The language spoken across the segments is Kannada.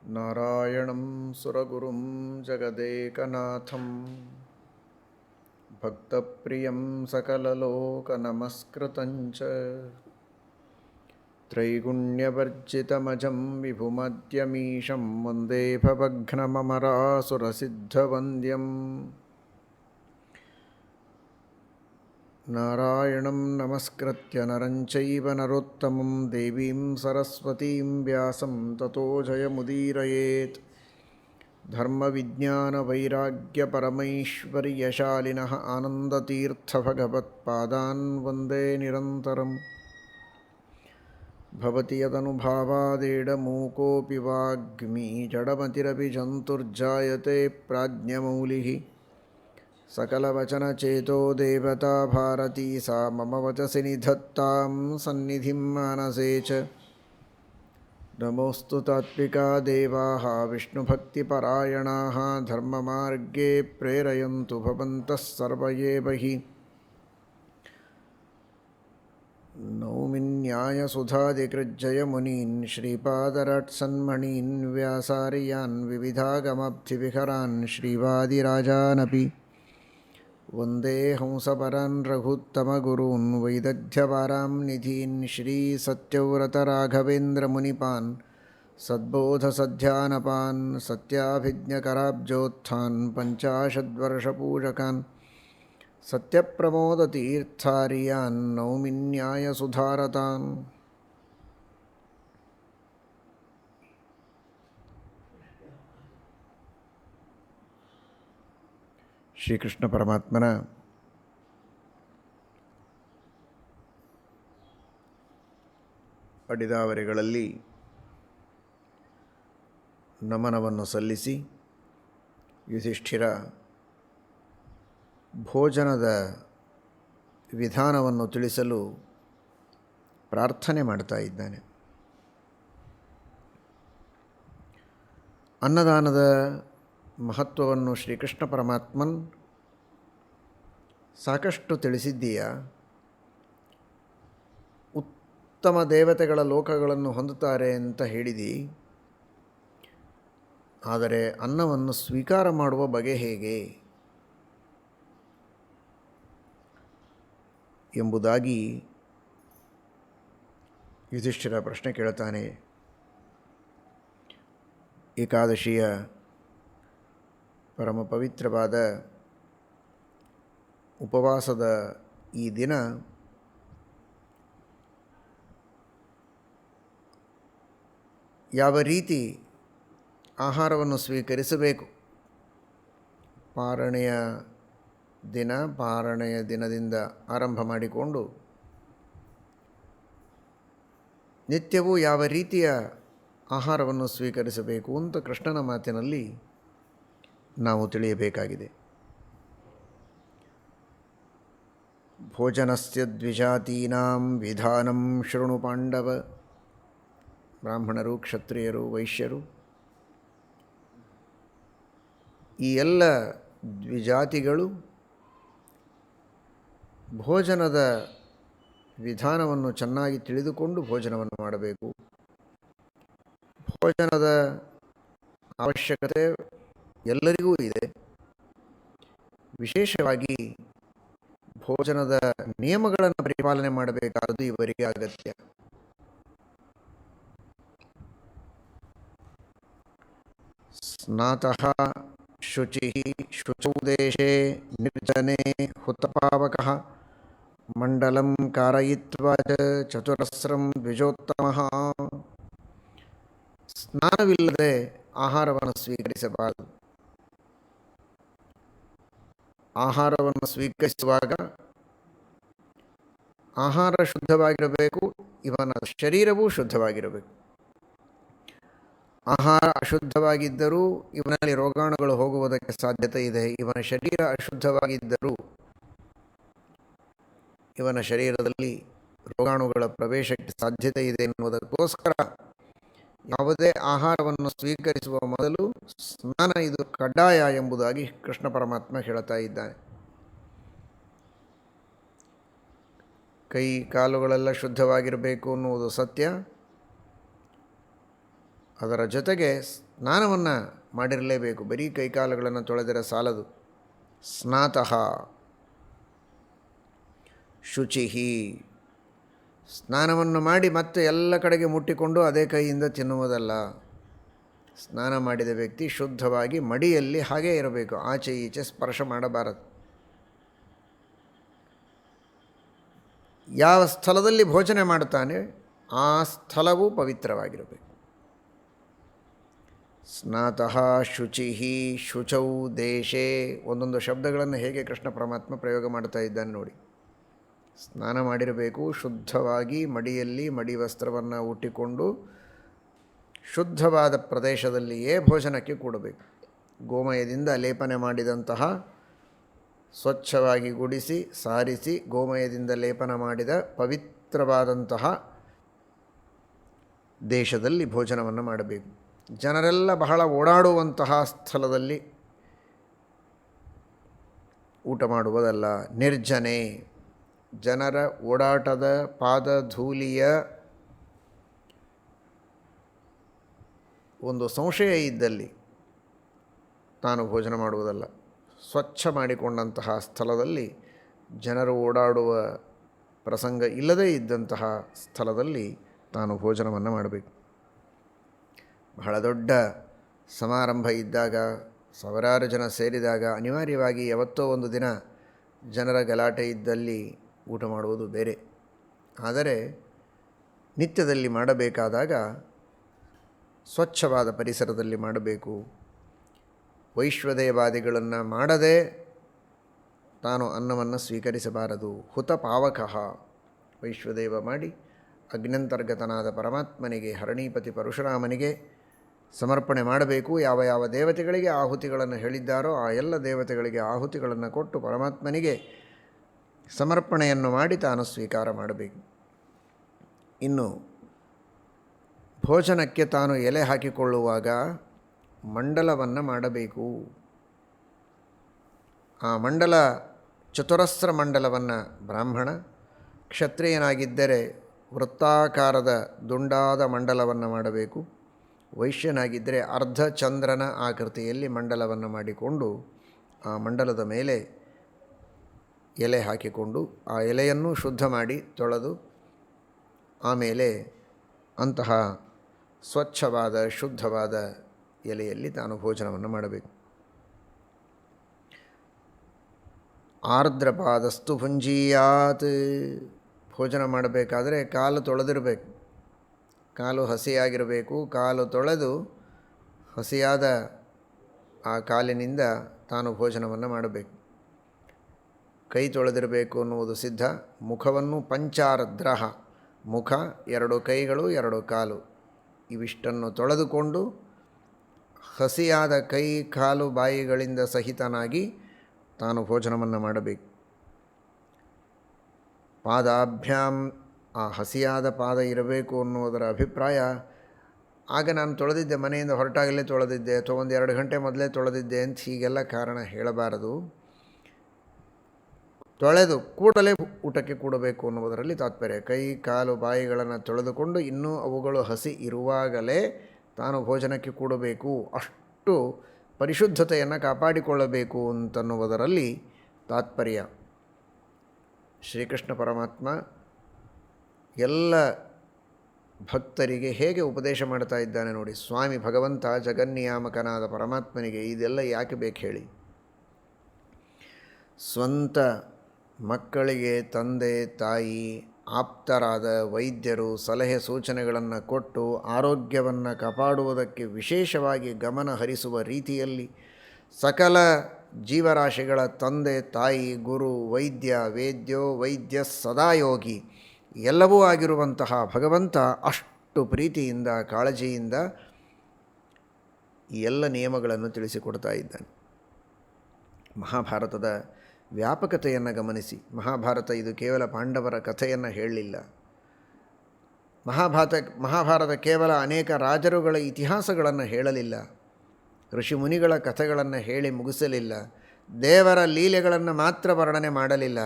ನಾರಾಯಣಂ ಸುರಗುರುಂ ಜಗದೇಕನಾಥಂ ಭಕ್ತಪ್ರಿಯಂ ಸಕಲಲೋಕನಮಸ್ಕೃತಂ ಚ ತ್ರೈಗುಣ್ಯವರ್ಜಿತಮಜಂ ವಿಭುಮದ್ಯಮೀಶಂ ವಂದೇ ಭವಘ್ನಮಮರಾಸುರಸಿದ್ಧವಂದ್ಯಂ ನಾರಾಯಣಂ ನಮಸ್ಕೃತ್ಯ ನರಂ ಚೈವ ನರೋತ್ತಮಂ ದೇವೀಂ ಸರಸ್ವತೀಂ ವ್ಯಾಸಂ ತತೋ ಜಯಮುದೀರಯೇತ್. ಧರ್ಮವಿಜ್ಞಾನವೈರಾಗ್ಯಪರಮೈಶ್ವರ್ಯಶಾಲಿನಃ ಆನಂದತೀರ್ಥಭಗವತ್ಪಾದಾನ್ ವಂದೇ ನಿರಂತರಂ. ಭವತಿ ಯದನುಭಾವಾದೇಡಮೂಕೋऽಪಿ ವಾಗ್ಮಿ ಜಡಮತಿರಪಿ ಜಂತುರ್ಜಾಯತೆ ಪ್ರಾಜ್ಞಮೌಲಿಃ. सकलवचनचेतो देवता भारती सा मम वचसि निधत्तां सन्निधिं मानसे च. नमोऽस्तु तात्विका देवाः विष्णुभक्तिपरायणाः धर्ममार्गे प्रेरयन्तु भवन्तः सर्व एव हि. नौमि न्यायसुधादिकृज्जयमुनीन् श्रीपादराट्सन्मणीन् व्यासार्यान् विविधागमब्धिविहरान् श्रीवादिराजानपि वन्दे हंसपरान् रघुत्तमगुरून् वैदग्ध्यवारां निधीन् श्रीसत्यव्रतराघवेन्द्रमुनिपान् सद्बोधसध्यानपान् सत्याभिज्ञकराब्जोत्थान् पञ्चाशद्वर्षपूजकान् सत्यप्रमोदतीर्थार्यान् नौमि न्यायसुधारतान्. ಶ್ರೀಕೃಷ್ಣ ಪರಮಾತ್ಮನ ಅಡಿದಾವರೆಗಳಲ್ಲಿ ನಮನವನ್ನು ಸಲ್ಲಿಸಿ ಯುಧಿಷ್ಠಿರ ಭೋಜನದ ವಿಧಾನವನ್ನು ತಿಳಿಸಲು ಪ್ರಾರ್ಥನೆ ಮಾಡ್ತಾ ಇದ್ದಾನೆ. ಅನ್ನದಾನದ ಮಹತ್ವವನ್ನು ಶ್ರೀಕೃಷ್ಣ ಪರಮಾತ್ಮನ್ ಸಾಕಷ್ಟು ತಿಳಿಸಿದ್ದೀಯಾ. ಉತ್ತಮ ದೇವತೆಗಳ ಲೋಕಗಳನ್ನು ಹೊಂದುತ್ತಾರೆ ಅಂತ ಹೇಳಿದಿ. ಆದರೆ ಅನ್ನವನ್ನು ಸ್ವೀಕಾರ ಮಾಡುವ ಬಗೆ ಹೇಗೆ ಎಂಬುದಾಗಿ ಯುಧಿಷ್ಠಿರ ಪ್ರಶ್ನೆ ಕೇಳುತ್ತಾನೆ. ಏಕಾದಶಿಯ ಪರಮ ಪವಿತ್ರವಾದ ಉಪವಾಸದ ಈ ದಿನ ಯಾವ ರೀತಿ ಆಹಾರವನ್ನು ಸ್ವೀಕರಿಸಬೇಕು, ಪಾರಣೆಯ ದಿನದಿಂದ ಆರಂಭ ಮಾಡಿಕೊಂಡು ನಿತ್ಯವೂ ಯಾವ ರೀತಿಯ ಆಹಾರವನ್ನು ಸ್ವೀಕರಿಸಬೇಕು ಅಂತ ಕೃಷ್ಣನ ಮಾತಿನಲ್ಲಿ ನಾವು ತಿಳಿಯಬೇಕಾಗಿದೆ. ಭೋಜನಸ್ಯ ದ್ವಿಜಾತೀನಾಂ ವಿಧಾನಂ ಶೃಣು ಪಾಂಡವ. ಬ್ರಾಹ್ಮಣರು, ಕ್ಷತ್ರಿಯರು, ವೈಶ್ಯರು ಈ ಎಲ್ಲ ದ್ವಿಜಾತಿಗಳು ಭೋಜನದ ವಿಧಾನವನ್ನು ಚೆನ್ನಾಗಿ ತಿಳಿದುಕೊಂಡು ಭೋಜನವನ್ನು ಮಾಡಬೇಕು. ಭೋಜನದ ಅವಶ್ಯಕತೆ ಎಲ್ಲರಿಗೂ ಇದೆ. ವಿಶೇಷವಾಗಿ ಭೋಜನದ ನಿಯಮಗಳನ್ನು ಪರಿಪಾಲನೆ ಮಾಡಬೇಕಾದ್ದು ಇವರಿಗೆ ಅಗತ್ಯ. ಸ್ನಾತಃ ಶುಚಿ ಶುಚೌ ದೇಶೇ ನಿರ್ಜನೆ ಹುತಪಾವಕಃ ಮಂಡಲಂ ಕಾರಯಿತ್ವಾ ಚತುರಸ್ರಂ ದ್ವಿಜೋತ್ತಮಃ. ಸ್ನಾನವಿಲ್ಲದೆ ಆಹಾರವನ್ನು ಸ್ವೀಕರಿಸಬಾರದು. ಆಹಾರವನ್ನು ಸ್ವೀಕರಿಸುವಾಗ ಆಹಾರ ಶುದ್ಧವಾಗಿರಬೇಕು, ಇವನ ಶರೀರವೂ ಶುದ್ಧವಾಗಿರಬೇಕು. ಆಹಾರ ಅಶುದ್ಧವಾಗಿದ್ದರೂ ಇವನಲ್ಲಿ ರೋಗಾಣುಗಳು ಹೋಗುವುದಕ್ಕೆ ಸಾಧ್ಯತೆ ಇದೆ. ಇವನ ಶರೀರ ಅಶುದ್ಧವಾಗಿದ್ದರೂ ಇವನ ಶರೀರದಲ್ಲಿ ರೋಗಾಣುಗಳ ಪ್ರವೇಶಕ್ಕೆ ಸಾಧ್ಯತೆ ಇದೆ ಎನ್ನುವುದಕ್ಕೋಸ್ಕರ ಯಾವುದೇ ಆಹಾರವನ್ನು ಸ್ವೀಕರಿಸುವ ಮೊದಲು ಸ್ನಾನ ಇದು ಕಡ್ಡಾಯ ಎಂಬುದಾಗಿ ಕೃಷ್ಣ ಪರಮಾತ್ಮ ಹೇಳ್ತಾ ಇದ್ದಾನೆ. ಕೈ ಕಾಲುಗಳೆಲ್ಲ ಶುದ್ಧವಾಗಿರಬೇಕು ಅನ್ನುವುದು ಸತ್ಯ. ಅದರ ಜೊತೆಗೆ ಸ್ನಾನವನ್ನು ಮಾಡಿರಲೇಬೇಕು. ಬರೀ ಕೈಕಾಲುಗಳನ್ನು ತೊಳೆದರೆ ಸಾಲದು. ಸ್ನಾತಃ ಶುಚಿಹಿ, ಸ್ನಾನವನ್ನು ಮಾಡಿ ಮತ್ತೆ ಎಲ್ಲ ಕಡೆಗೆ ಮುಟ್ಟಿಕೊಂಡು ಅದೇ ಕೈಯಿಂದ ತಿನ್ನುವುದಲ್ಲ. ಸ್ನಾನ ಮಾಡಿದ ವ್ಯಕ್ತಿ ಶುದ್ಧವಾಗಿ ಮಡಿಯಲ್ಲಿ ಹಾಗೇ ಇರಬೇಕು, ಆಚೆ ಈಚೆ ಸ್ಪರ್ಶ ಮಾಡಬಾರದು. ಯಾವ ಸ್ಥಳದಲ್ಲಿ ಭೋಜನ ಮಾಡ್ತಾನೆ ಆ ಸ್ಥಳವೂ ಪವಿತ್ರವಾಗಿರಬೇಕು. ಸ್ನಾತಃ ಶುಚಿಹಿ ಶುಚೌ ದೇಶೇ, ಒಂದೊಂದು ಶಬ್ದಗಳನ್ನು ಹೇಗೆ ಕೃಷ್ಣ ಪರಮಾತ್ಮ ಪ್ರಯೋಗ ಮಾಡ್ತಾ ಇದ್ದಾನೆ ನೋಡಿ. ಸ್ನಾನ ಮಾಡಿರಬೇಕು, ಶುದ್ಧವಾಗಿ ಮಡಿಯಲ್ಲಿ ಮಡಿ ವಸ್ತ್ರವನ್ನು ಉಟ್ಟಿಕೊಂಡು ಶುದ್ಧವಾದ ಪ್ರದೇಶದಲ್ಲಿಯೇ ಭೋಜನಕ್ಕೆ ಕೂಡಬೇಕು. ಗೋಮಯದಿಂದ ಲೇಪನೆ ಮಾಡಿದಂತಹ, ಸ್ವಚ್ಛವಾಗಿ ಗುಡಿಸಿ ಸಾರಿಸಿ ಗೋಮಯದಿಂದ ಲೇಪನ ಮಾಡಿದ ಪವಿತ್ರವಾದಂತಹ ದೇಶದಲ್ಲಿ ಭೋಜನವನ್ನು ಮಾಡಬೇಕು. ಜನರೆಲ್ಲ ಬಹಳ ಓಡಾಡುವಂತಹ ಸ್ಥಳದಲ್ಲಿ ಊಟ ಮಾಡುವುದಲ್ಲ. ನಿರ್ಜನೆ, ಜನರ ಓಡಾಟದ ಪಾದಧೂಳಿಯ ಒಂದು ಸಂಶಯ ಇದ್ದಲ್ಲಿ ತಾನು ಭೋಜನ ಮಾಡುವುದಲ್ಲ. ಸ್ವಚ್ಛ ಮಾಡಿಕೊಂಡಂತಹ ಸ್ಥಳದಲ್ಲಿ, ಜನರು ಓಡಾಡುವ ಪ್ರಸಂಗ ಇಲ್ಲದೇ ಇದ್ದಂತಹ ಸ್ಥಳದಲ್ಲಿ ತಾನು ಭೋಜನವನ್ನು ಮಾಡಬೇಕು. ಬಹಳ ದೊಡ್ಡ ಸಮಾರಂಭ ಇದ್ದಾಗ, ಸಾವಿರಾರು ಜನ ಸೇರಿದಾಗ ಅನಿವಾರ್ಯವಾಗಿ ಯಾವತ್ತೋ ಒಂದು ದಿನ ಜನರ ಗಲಾಟೆ ಇದ್ದಲ್ಲಿ ಊಟ ಮಾಡುವುದು ಬೇರೆ. ಆದರೆ ನಿತ್ಯದಲ್ಲಿ ಮಾಡಬೇಕಾದಾಗ ಸ್ವಚ್ಛವಾದ ಪರಿಸರದಲ್ಲಿ ಮಾಡಬೇಕು. ವೈಶ್ವದೇವಾದಿಗಳನ್ನು ಮಾಡದೆ ತಾನು ಅನ್ನವನ್ನು ಸ್ವೀಕರಿಸಬಾರದು. ಹುತ ಪಾವಕಃ, ವೈಶ್ವದೇವ ಮಾಡಿ ಅಗ್ನಂತರ್ಗತನಾದ ಪರಮಾತ್ಮನಿಗೆ, ಹರಣೀಪತಿ ಪರಶುರಾಮನಿಗೆ ಸಮರ್ಪಣೆ ಮಾಡಬೇಕು. ಯಾವ ಯಾವ ದೇವತೆಗಳಿಗೆ ಆಹುತಿಗಳನ್ನು ಹೇಳಿದ್ದಾರೋ ಆ ಎಲ್ಲ ದೇವತೆಗಳಿಗೆ ಆಹುತಿಗಳನ್ನು ಕೊಟ್ಟು ಪರಮಾತ್ಮನಿಗೆ ಸಮರ್ಪಣೆಯನ್ನು ಮಾಡಿ ತಾನು ಸ್ವೀಕಾರ ಮಾಡಬೇಕು. ಇನ್ನು ಭೋಜನಕ್ಕೆ ತಾನು ಎಲೆ ಹಾಕಿಕೊಳ್ಳುವಾಗ ಮಂಡಲವನ್ನು ಮಾಡಬೇಕು. ಆ ಮಂಡಲ, ಚತುರಸ್ರ ಮಂಡಲವನ್ನು ಬ್ರಾಹ್ಮಣ, ಕ್ಷತ್ರಿಯನಾಗಿದ್ದರೆ ವೃತ್ತಾಕಾರದ ದುಂಡಾದ ಮಂಡಲವನ್ನು ಮಾಡಬೇಕು. ವೈಶ್ಯನಾಗಿದ್ದರೆ ಅರ್ಧ ಚಂದ್ರನ ಆಕೃತಿಯಲ್ಲಿ ಮಂಡಲವನ್ನು ಮಾಡಿಕೊಂಡು ಆ ಮಂಡಲದ ಮೇಲೆ ಎಲೆ ಹಾಕಿಕೊಂಡು ಆ ಎಲೆಯನ್ನು ಶುದ್ಧ ಮಾಡಿ ತೊಳೆದು ಆಮೇಲೆ ಅಂತಹ ಸ್ವಚ್ಛವಾದ ಶುದ್ಧವಾದ ಎಲೆಯಲ್ಲಿ ತಾನು ಭೋಜನವನ್ನು ಮಾಡಬೇಕು. ಆರ್ದ್ರಪಾದಸ್ತು ಭುಂಜೀಯಾತ್, ಭೋಜನ ಮಾಡಬೇಕಾದರೆ ಕಾಲು ತೊಳೆದಿರಬೇಕು. ಕಾಲು ಹಸಿಯಾಗಿರಬೇಕು. ಕಾಲು ತೊಳೆದು ಹಸಿಯಾದ ಆ ಕಾಲಿನಿಂದ ತಾನು ಭೋಜನವನ್ನು ಮಾಡಬೇಕು. ಕೈ ತೊಳೆದಿರಬೇಕು ಅನ್ನುವುದು ಸಿದ್ಧ. ಮುಖವನ್ನು ಪಂಚಾರ್ದ್ರಃ, ಮುಖ, ಎರಡು ಕೈಗಳು, ಎರಡು ಕಾಲು ಇವಿಷ್ಟನ್ನು ತೊಳೆದುಕೊಂಡು ಹಸಿಯಾದ ಕೈ ಕಾಲು ಬಾಯಿಗಳಿಂದ ಸಹಿತನಾಗಿ ತಾನು ಭೋಜನವನ್ನು ಮಾಡಬೇಕು. ಪಾದಾಭ್ಯಾಂ, ಆ ಹಸಿಯಾದ ಪಾದ ಇರಬೇಕು ಅನ್ನುವುದರ ಅಭಿಪ್ರಾಯ, ಆಗ ನಾನು ತೊಳೆದಿದ್ದೆ, ಮನೆಯಿಂದ ಹೊರಟಾಗಲೇ ತೊಳೆದಿದ್ದೆ ಅಥವಾ ಒಂದು 2 ಗಂಟೆ ಮೊದಲೇ ತೊಳೆದಿದ್ದೆ ಅಂತ ಹೀಗೆಲ್ಲ ಕಾರಣ ಹೇಳಬಾರದು. ತೊಳೆದು ಕೂಡಲೇ ಊಟಕ್ಕೆ ಕೂಡಬೇಕು ಅನ್ನುವುದರಲ್ಲಿ ತಾತ್ಪರ್ಯ. ಕೈ ಕಾಲು ಬಾಯಿಗಳನ್ನು ತೊಳೆದುಕೊಂಡು ಇನ್ನೂ ಅವುಗಳು ಹಸಿ ಇರುವಾಗಲೇ ತಾನು ಭೋಜನಕ್ಕೆ ಕೂಡಬೇಕು. ಅಷ್ಟು ಪರಿಶುದ್ಧತೆಯನ್ನು ಕಾಪಾಡಿಕೊಳ್ಳಬೇಕು ಅಂತನ್ನುವುದರಲ್ಲಿ ತಾತ್ಪರ್ಯ. ಶ್ರೀಕೃಷ್ಣ ಪರಮಾತ್ಮ ಎಲ್ಲ ಭಕ್ತರಿಗೆ ಹೇಗೆ ಉಪದೇಶ ಮಾಡ್ತಾ ಇದ್ದಾನೆ ನೋಡಿ. ಸ್ವಾಮಿ ಭಗವಂತ ಜಗನ್ನಿಯಾಮಕನಾದ ಪರಮಾತ್ಮನಿಗೆ ಇದೆಲ್ಲ ಯಾಕೆ ಬೇಕು ಹೇಳಿ. ಸ್ವಂತ ಮಕ್ಕಳಿಗೆ ತಂದೆ ತಾಯಿ ಆಪ್ತರಾದ ವೈದ್ಯರು ಸಲಹೆ ಸೂಚನೆಗಳನ್ನು ಕೊಟ್ಟು ಆರೋಗ್ಯವನ್ನು ಕಾಪಾಡುವುದಕ್ಕೆ ವಿಶೇಷವಾಗಿ ಗಮನ ಹರಿಸುವ ರೀತಿಯಲ್ಲಿ ಸಕಲ ಜೀವರಾಶಿಗಳ ತಂದೆ ತಾಯಿ ಗುರು ವೈದ್ಯ ವೇದ್ಯೋ ವೈದ್ಯ ಸದಾಯೋಗಿ ಎಲ್ಲವೂ ಆಗಿರುವಂತಹ ಭಗವಂತ ಅಷ್ಟು ಪ್ರೀತಿಯಿಂದ ಕಾಳಜಿಯಿಂದ ಈ ಎಲ್ಲ ನಿಯಮಗಳನ್ನು ತಿಳಿಸಿಕೊಡ್ತಾ ಇದ್ದಾನೆ. ಮಹಾಭಾರತದ ವ್ಯಾಪಕತೆಯನ್ನು ಗಮನಿಸಿ. ಮಹಾಭಾರತ ಇದು ಕೇವಲ ಪಾಂಡವರ ಕಥೆಯನ್ನು ಹೇಳಲಿಲ್ಲ. ಮಹಾಭಾರತ ಕೇವಲ ಅನೇಕ ರಾಜರುಗಳ ಇತಿಹಾಸಗಳನ್ನು ಹೇಳಲಿಲ್ಲ. ಋಷಿಮುನಿಗಳ ಕಥೆಗಳನ್ನು ಹೇಳಿ ಮುಗಿಸಲಿಲ್ಲ. ದೇವರ ಲೀಲೆಗಳನ್ನು ಮಾತ್ರ ವರ್ಣನೆ ಮಾಡಲಿಲ್ಲ.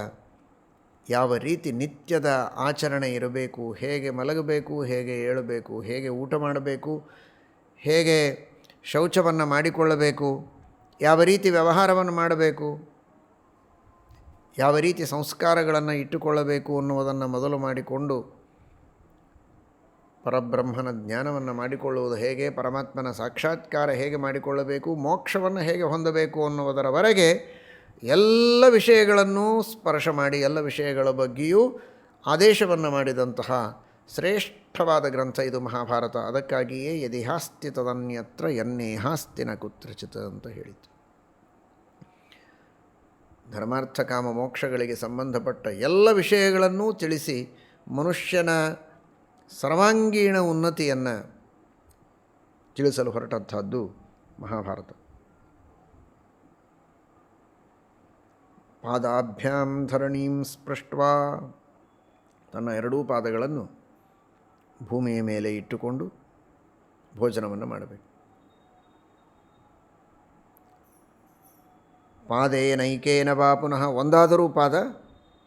ಯಾವ ರೀತಿ ನಿತ್ಯದ ಆಚರಣೆ ಇರಬೇಕು, ಹೇಗೆ ಮಲಗಬೇಕು, ಹೇಗೆ ಏಳಬೇಕು, ಹೇಗೆ ಊಟ ಮಾಡಬೇಕು, ಹೇಗೆ ಶೌಚವನ್ನು ಮಾಡಿಕೊಳ್ಳಬೇಕು, ಯಾವ ರೀತಿ ವ್ಯವಹಾರವನ್ನು ಮಾಡಬೇಕು, ಯಾವ ರೀತಿ ಸಂಸ್ಕಾರಗಳನ್ನು ಇಟ್ಟುಕೊಳ್ಳಬೇಕು ಅನ್ನುವುದನ್ನು ಮೊದಲು ಮಾಡಿಕೊಂಡು ಪರಬ್ರಹ್ಮನ ಜ್ಞಾನವನ್ನು ಮಾಡಿಕೊಳ್ಳುವುದು ಹೇಗೆ, ಪರಮಾತ್ಮನ ಸಾಕ್ಷಾತ್ಕಾರ ಹೇಗೆ ಮಾಡಿಕೊಳ್ಳಬೇಕು, ಮೋಕ್ಷವನ್ನು ಹೇಗೆ ಹೊಂದಬೇಕು ಅನ್ನುವುದರವರೆಗೆ ಎಲ್ಲ ವಿಷಯಗಳನ್ನೂ ಸ್ಪರ್ಶ ಮಾಡಿ ಎಲ್ಲ ವಿಷಯಗಳ ಬಗ್ಗೆಯೂ ಆದೇಶವನ್ನು ಮಾಡಿದಂತಹ ಶ್ರೇಷ್ಠವಾದ ಗ್ರಂಥ ಇದು ಮಹಾಭಾರತ. ಅದಕ್ಕಾಗಿಯೇ ಯದಿಹಾಸ್ತಿ ತದನ್ಯತ್ರ ಯನ್ನೇಹಾಸ್ತಿ ನ ಕುತ್ರಚಿತ್ ಅಂತ ಹೇಳಿತು. ಧರ್ಮಾರ್ಥ ಕಾಮ ಮೋಕ್ಷಗಳಿಗೆ ಸಂಬಂಧಪಟ್ಟ ಎಲ್ಲ ವಿಷಯಗಳನ್ನೂ ತಿಳಿಸಿ ಮನುಷ್ಯನ ಸರ್ವಾಂಗೀಣ ಉನ್ನತಿಯನ್ನು ತಿಳಿಸಲು ಹೊರಟಂಥದ್ದು ಮಹಾಭಾರತ. ಪಾದಾಭ್ಯಾಂ ಧರಣೀಂ ಸ್ಪೃಷ್ಟ್ವಾ, ತನ್ನ ಎರಡೂ ಪಾದಗಳನ್ನು ಭೂಮಿಯ ಮೇಲೆ ಇಟ್ಟುಕೊಂಡು ಭೋಜನವನ್ನು ಮಾಡಬೇಕು. ಪಾದೇನೈಕೇನ ವಾ ಪುನಃ, ಒಂದಾದರೂ ಪಾದ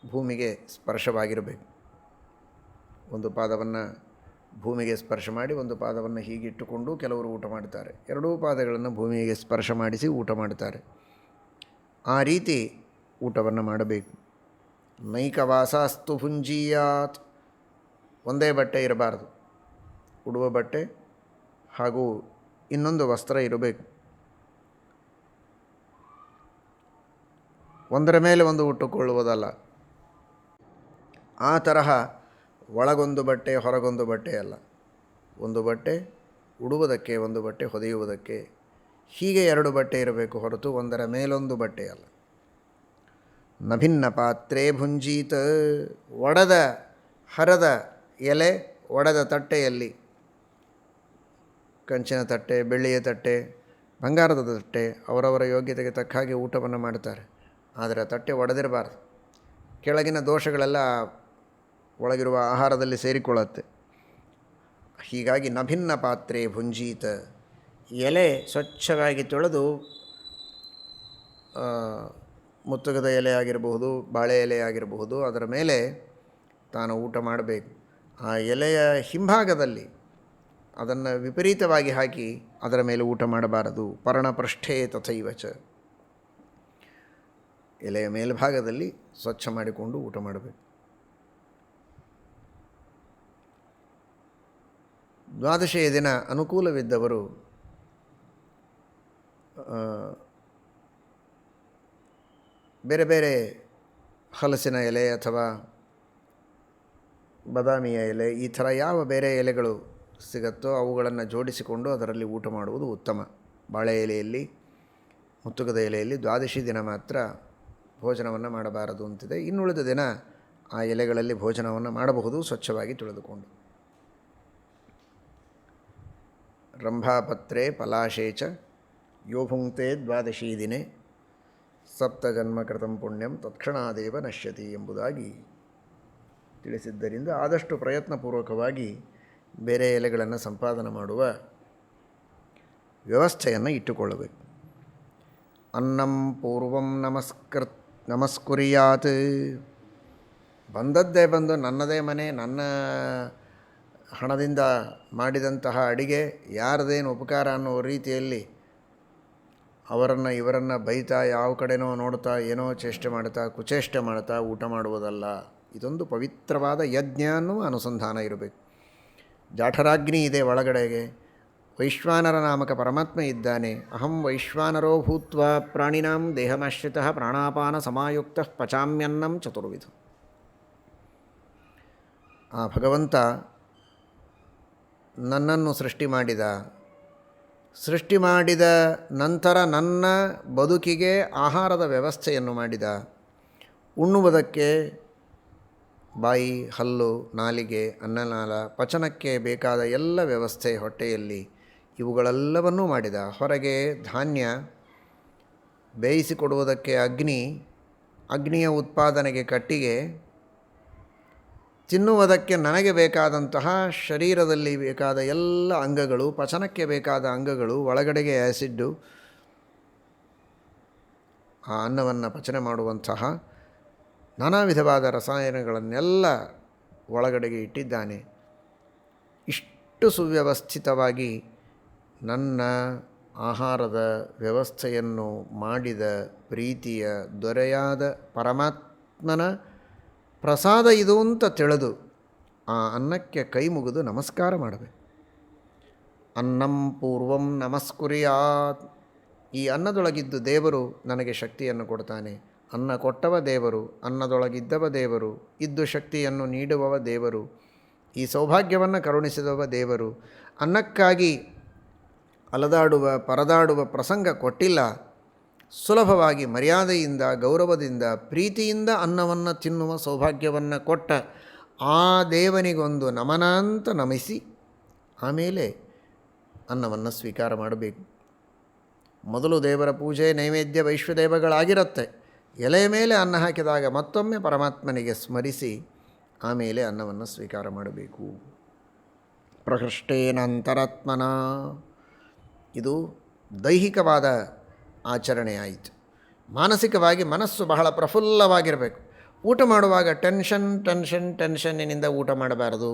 ಭೂಮಿಗೆ ಸ್ಪರ್ಶವಾಗಿರಬೇಕು. ಒಂದು ಪಾದವನ್ನು ಭೂಮಿಗೆ ಸ್ಪರ್ಶ ಮಾಡಿ ಒಂದು ಪಾದವನ್ನು ಹೀಗಿಟ್ಟುಕೊಂಡು ಕೆಲವರು ಊಟ ಮಾಡ್ತಾರೆ. ಎರಡೂ ಪಾದಗಳನ್ನು ಭೂಮಿಗೆ ಸ್ಪರ್ಶ ಮಾಡಿಸಿ ಊಟ ಮಾಡ್ತಾರೆ. ಆ ರೀತಿ ಊಟವನ್ನು ಮಾಡಬೇಕು. ನೈಕವಾಸಾಸ್ತು ಭುಂಜೀಯಾತ್, ಒಂದೇ ಬಟ್ಟೆ ಇರಬಾರದು, ಉಡುವ ಬಟ್ಟೆ ಹಾಗೂ ಇನ್ನೊಂದು ವಸ್ತ್ರ ಇರಬೇಕು. ಒಂದರ ಮೇಲೆ ಒಂದು ಉಟ್ಟುಕೊಳ್ಳುವುದಲ್ಲ. ಆ ತರಹ ಒಳಗೊಂದು ಬಟ್ಟೆ ಹೊರಗೊಂದು ಬಟ್ಟೆ ಅಲ್ಲ, ಒಂದು ಬಟ್ಟೆ ಉಡುವುದಕ್ಕೆ ಒಂದು ಬಟ್ಟೆ ಹೊದೆಯುವುದಕ್ಕೆ, ಹೀಗೆ ಎರಡು ಬಟ್ಟೆ ಇರಬೇಕು ಹೊರತು ಒಂದರ ಮೇಲೊಂದು ಬಟ್ಟೆ ಅಲ್ಲ. ನಭಿನ್ನ ಪಾತ್ರೆ ಭುಂಜೀತ, ಒಡೆದ ಹರದ ಎಲೆ ಒಡೆದ ತಟ್ಟೆಯಲ್ಲಿ, ಕಂಚಿನ ತಟ್ಟೆ, ಬೆಳ್ಳಿಯ ತಟ್ಟೆ, ಬಂಗಾರದ ತಟ್ಟೆ, ಅವರವರ ಯೋಗ್ಯತೆಗೆ ತಕ್ಕ ಹಾಗೆ ಊಟವನ್ನು ಮಾಡ್ತಾರೆ. ಆದರೆ ಆ ತಟ್ಟೆ ಒಡೆದಿರಬಾರ್ದು. ಕೆಳಗಿನ ದೋಷಗಳೆಲ್ಲ ಒಳಗಿರುವ ಆಹಾರದಲ್ಲಿ ಸೇರಿಕೊಳ್ಳುತ್ತೆ. ಹೀಗಾಗಿ ನಭಿನ್ನ ಪಾತ್ರೆ ಭುಂಜೀತ, ಎಲೆ ಸ್ವಚ್ಛವಾಗಿ ತೊಳೆದು, ಮುತ್ತುಗದ ಎಲೆ ಆಗಿರಬಹುದು, ಬಾಳೆ ಎಲೆ ಆಗಿರಬಹುದು, ಅದರ ಮೇಲೆ ತಾನು ಊಟ ಮಾಡಬೇಕು. ಆ ಎಲೆಯ ಹಿಂಭಾಗದಲ್ಲಿ ಅದನ್ನು ವಿಪರೀತವಾಗಿ ಹಾಕಿ ಅದರ ಮೇಲೆ ಊಟ ಮಾಡಬಾರದು. ಪರ್ಣಪೃಷ್ಠೇ ತಥೈವಚ, ಎಲೆಯ ಮೇಲ್ಭಾಗದಲ್ಲಿ ಸ್ವಚ್ಛ ಮಾಡಿಕೊಂಡು ಊಟ ಮಾಡಬೇಕು. ದ್ವಾದಶಿಯ ದಿನ ಅನುಕೂಲವಿದ್ದವರು ಬೇರೆ ಬೇರೆ ಹಲಸಿನ ಎಲೆ ಅಥವಾ ಬಾದಾಮಿಯ ಎಲೆ, ಈ ಥರ ಯಾವ ಬೇರೆ ಎಲೆಗಳು ಸಿಗುತ್ತೋ ಅವುಗಳನ್ನು ಜೋಡಿಸಿಕೊಂಡು ಅದರಲ್ಲಿ ಊಟ ಮಾಡುವುದು ಉತ್ತಮ. ಬಾಳೆ ಎಲೆಯಲ್ಲಿ, ಮುತ್ತುಗದ ಎಲೆಯಲ್ಲಿ ದ್ವಾದಶಿ ದಿನ ಮಾತ್ರ ಭೋಜನವನ್ನು ಮಾಡಬಾರದು ಅಂತಿದೆ. ಇನ್ನುಳಿದ ದಿನ ಆ ಎಲೆಗಳಲ್ಲಿ ಭೋಜನವನ್ನು ಮಾಡಬಹುದು ಸ್ವಚ್ಛವಾಗಿ ತೊಳೆದುಕೊಂಡು. ರಂಭಾಪತ್ರೆ ಪಲಾಶೇಚ ಯೋ ಭುಂಕ್ತೆ ದ್ವಾದಶಿ ದಿನೇ ಸಪ್ತಜನ್ಮ ಕೃತಂ ಪುಣ್ಯಂ ತತ್ಕ್ಷಣಾದೇವ ನಶ್ಯತಿ ಎಂಬುದಾಗಿ ತಿಳಿಸಿದ್ದರಿಂದ ಆದಷ್ಟು ಪ್ರಯತ್ನಪೂರ್ವಕವಾಗಿ ಬೇರೆ ಎಲೆಗಳನ್ನು ಸಂಪಾದನೆ ಮಾಡುವ ವ್ಯವಸ್ಥೆಯನ್ನು ಇಟ್ಟುಕೊಳ್ಳಬೇಕು. ಅನ್ನಂ ಪೂರ್ವಂ ನಮಸ್ಕುರ್ಯಾತ್, ಬಂದದ್ದೇ ಬಂದು ನನ್ನದೇ ಮನೆ, ನನ್ನ ಹಣದಿಂದ ಮಾಡಿದಂತಹ ಅಡಿಗೆ, ಯಾರದೇನು ಉಪಕಾರ ಅನ್ನೋ ರೀತಿಯಲ್ಲಿ ಅವರನ್ನು ಇವರನ್ನು ಬೈತಾ, ಯಾವ ಕಡೆನೋ ನೋಡ್ತಾ, ಏನೋ ಚೇಷ್ಟೆ ಮಾಡ್ತಾ, ಕುಚೇಷ್ಟೆ ಮಾಡ್ತಾ ಊಟ ಮಾಡುವುದಲ್ಲ. ಇದೊಂದು ಪವಿತ್ರವಾದ ಯಜ್ಞ ಅನ್ನುವ ಅನುಸಂಧಾನ ಇರಬೇಕು. ಜಾಠರಾಗ್ನಿ ಇದೆ ಒಳಗಡೆಗೆ, ವೈಶ್ವಾನರ ನಾಮಕ ಪರಮಾತ್ಮ ಇದ್ದಾನೆ. ಅಹಂ ವೈಶ್ವಾನರೋ ಭೂತ್ವಾ ಪ್ರಾಣಿನಾಂ ದೇಹಮಾಶ್ರಿತಃ ಪ್ರಾಣಾಪಾನ ಸಮಾಯುಕ್ತಃ ಪಚಾಮ್ಯನ್ನಂ ಚತುರ್ವಿಧ. ಆ ಭಗವಂತ ನನ್ನನ್ನು ಸೃಷ್ಟಿ ಮಾಡಿದ ನಂತರ ನನ್ನ ಬದುಕಿಗೆ ಆಹಾರದ ವ್ಯವಸ್ಥೆಯನ್ನು ಮಾಡಿದ. ಉಣ್ಣುವುದಕ್ಕೆ ಬಾಯಿ, ಹಲ್ಲು, ನಾಲಿಗೆ, ಅನ್ನನಾಳ, ಪಚನಕ್ಕೆ ಬೇಕಾದ ಎಲ್ಲ ವ್ಯವಸ್ಥೆ ಹೊಟ್ಟೆಯಲ್ಲಿ, ಇವುಗಳೆಲ್ಲವನ್ನೂ ಮಾಡಿದ. ಹೊರಗೆ ಧಾನ್ಯ ಬೇಯಿಸಿಕೊಡುವುದಕ್ಕೆ ಅಗ್ನಿಯ ಉತ್ಪಾದನೆಗೆ ಕಟ್ಟಿಗೆ, ತಿನ್ನುವುದಕ್ಕೆ ನನಗೆ ಬೇಕಾದಂತಹ ಶರೀರದಲ್ಲಿ ಬೇಕಾದ ಎಲ್ಲ ಅಂಗಗಳು, ಪಚನಕ್ಕೆ ಬೇಕಾದ ಅಂಗಗಳು, ಒಳಗಡೆಗೆ ಆ್ಯಸಿಡ್ಡು, ಆ ಅನ್ನವನ್ನು ಪಚನೆ ಮಾಡುವಂತಹ ನಾನಾ ವಿಧವಾದ ರಸಾಯನಗಳನ್ನೆಲ್ಲ ಒಳಗಡೆಗೆ ಇಟ್ಟಿದ್ದಾನೆ. ಇಷ್ಟು ಸುವ್ಯವಸ್ಥಿತವಾಗಿ ನನ್ನ ಆಹಾರದ ವ್ಯವಸ್ಥೆಯನ್ನು ಮಾಡಿದ ಪ್ರೀತಿಯ ದೊರೆಯಾದ ಪರಮಾತ್ಮನ ಪ್ರಸಾದ ಇದು ಅಂತ ತಿಳಿದು ಆ ಅನ್ನಕ್ಕೆ ಕೈ ಮುಗಿದು ನಮಸ್ಕಾರ ಮಾಡಬೇಕು. ಅನ್ನಂ ಪೂರ್ವಂ ನಮಸ್ಕುರ್ಯಾತ್. ಈ ಅನ್ನದೊಳಗಿದ್ದು ದೇವರು ನನಗೆ ಶಕ್ತಿಯನ್ನು ಕೊಡ್ತಾನೆ. ಅನ್ನ ಕೊಟ್ಟವ ದೇವರು, ಅನ್ನದೊಳಗಿದ್ದವ ದೇವರು, ಇದ್ದು ಶಕ್ತಿಯನ್ನು ನೀಡುವವ ದೇವರು, ಈ ಸೌಭಾಗ್ಯವನ್ನು ಕರುಣಿಸಿದವ ದೇವರು. ಅನ್ನಕ್ಕಾಗಿ ಅಲದಾಡುವ ಪರದಾಡುವ ಪ್ರಸಂಗ ಕೊಟ್ಟಿಲ್ಲ. ಸುಲಭವಾಗಿ ಮರ್ಯಾದೆಯಿಂದ ಗೌರವದಿಂದ ಪ್ರೀತಿಯಿಂದ ಅನ್ನವನ್ನು ತಿನ್ನುವ ಸೌಭಾಗ್ಯವನ್ನು ಕೊಟ್ಟ ಆ ದೇವನಿಗೊಂದು ನಮನ ಅಂತ ನಮಿಸಿ ಆಮೇಲೆ ಅನ್ನವನ್ನು ಸ್ವೀಕಾರ ಮಾಡಬೇಕು. ಮೊದಲು ದೇವರ ಪೂಜೆ ನೈವೇದ್ಯ ವೈಶ್ವದೇವಗಳಾಗಿರುತ್ತೆ. ಎಲೆಯ ಮೇಲೆ ಅನ್ನ ಹಾಕಿದಾಗ ಮತ್ತೊಮ್ಮೆ ಪರಮಾತ್ಮನಿಗೆ ಸ್ಮರಿಸಿ ಆಮೇಲೆ ಅನ್ನವನ್ನು ಸ್ವೀಕಾರ ಮಾಡಬೇಕು. ಪ್ರಹೃಷ್ಟೇನ ಅಂತರಾತ್ಮನ. ಇದು ದೈಹಿಕವಾದ ಆಚರಣೆ ಆಯಿತು. ಮಾನಸಿಕವಾಗಿ ಮನಸ್ಸು ಬಹಳ ಪ್ರಫುಲ್ಲವಾಗಿರಬೇಕು. ಊಟ ಮಾಡುವಾಗ ಟೆನ್ಷನ್ನಿನಿಂದ ಊಟ ಮಾಡಬಾರದು.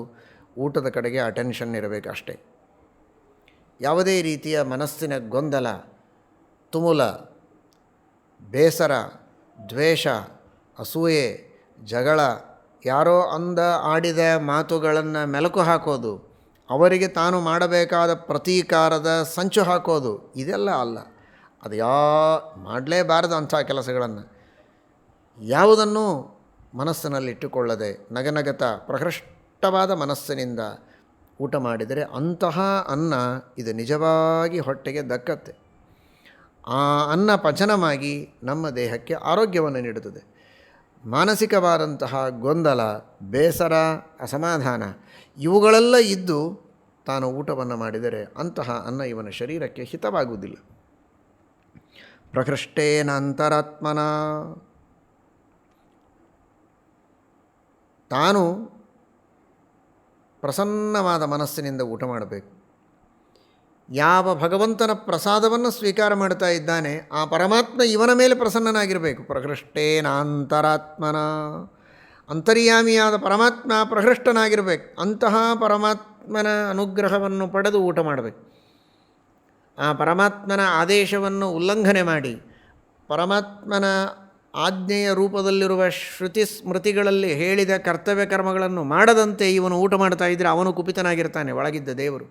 ಊಟದ ಕಡೆಗೆ ಅಟೆನ್ಷನ್ ಇರಬೇಕು ಅಷ್ಟೇ. ಯಾವುದೇ ರೀತಿಯ ಮನಸ್ಸಿನ ಗೊಂದಲ, ತುಮುಲ, ಬೇಸರ, ದ್ವೇಷ, ಅಸೂಯೆ, ಜಗಳ, ಯಾರೋ ಅಂದ ಆಡಿದ ಮಾತುಗಳನ್ನು ಮೆಲುಕು ಹಾಕೋದು, ಅವರಿಗೆ ತಾನು ಮಾಡಬೇಕಾದ ಪ್ರತೀಕಾರದ ಸಂಚು ಹಾಕೋದು, ಇದೆಲ್ಲ ಅಲ್ಲ. ಅದು ಮಾಡಲೇಬಾರದು ಅಂಥ ಕೆಲಸಗಳನ್ನು. ಯಾವುದನ್ನು ಮನಸ್ಸಿನಲ್ಲಿಟ್ಟುಕೊಳ್ಳದೆ ನಗನಗತ ಪ್ರಹೃಷ್ಟವಾದ ಮನಸ್ಸಿನಿಂದ ಊಟ ಮಾಡಿದರೆ ಅಂತಹ ಅನ್ನ ಇದು ನಿಜವಾಗಿ ಹೊಟ್ಟೆಗೆ ದಕ್ಕತ್ತೆ. ಆ ಅನ್ನ ಪಚನವಾಗಿ ನಮ್ಮ ದೇಹಕ್ಕೆ ಆರೋಗ್ಯವನ್ನು ನೀಡುತ್ತದೆ. ಮಾನಸಿಕವಾದಂತಹ ಗೊಂದಲ, ಬೇಸರ, ಅಸಮಾಧಾನ ಇವುಗಳೆಲ್ಲ ಇದ್ದು ತಾನು ಊಟವನ್ನು ಮಾಡಿದರೆ ಅಂತಹ ಅನ್ನ ಇವನ ಶರೀರಕ್ಕೆ ಹಿತವಾಗುವುದಿಲ್ಲ. ಪ್ರಹೃಷ್ಟೇನ ಅಂತರಾತ್ಮನ. ತಾನು ಪ್ರಸನ್ನವಾದ ಮನಸ್ಸಿನಿಂದ ಊಟ ಮಾಡಬೇಕು. ಯಾವ ಭಗವಂತನ ಪ್ರಸಾದವನ್ನು ಸ್ವೀಕಾರ ಮಾಡ್ತಾ ಇದ್ದಾನೆ ಆ ಪರಮಾತ್ಮ ಇವನ ಮೇಲೆ ಪ್ರಸನ್ನನಾಗಿರಬೇಕು. ಪ್ರಹೃಷ್ಟೇನ ಅಂತರಾತ್ಮನ. ಅಂತರ್ಯಾಮಿಯಾದ ಪರಮಾತ್ಮ ಪ್ರಹೃಷ್ಟನಾಗಿರಬೇಕು. ಅಂತಹ ಪರಮಾತ್ಮನ ಅನುಗ್ರಹವನ್ನು ಪಡೆದು ಊಟ ಮಾಡಬೇಕು. ಆ ಪರಮಾತ್ಮನ ಆದೇಶವನ್ನು ಉಲ್ಲಂಘನೆ ಮಾಡಿ ಪರಮಾತ್ಮನ ಆಜ್ಞೆಯ ರೂಪದಲ್ಲಿರುವ ಶ್ರುತಿ ಸ್ಮೃತಿಗಳಲ್ಲಿ ಹೇಳಿದ ಕರ್ತವ್ಯ ಕರ್ಮಗಳನ್ನು ಮಾಡದಂತೆ ಇವನು ಊಟ ಮಾಡ್ತಾ ಇದ್ದರೆ ಅವನು ಕುಪಿತನಾಗಿರ್ತಾನೆ, ಒಳಗಿದ್ದ ದೇವರು.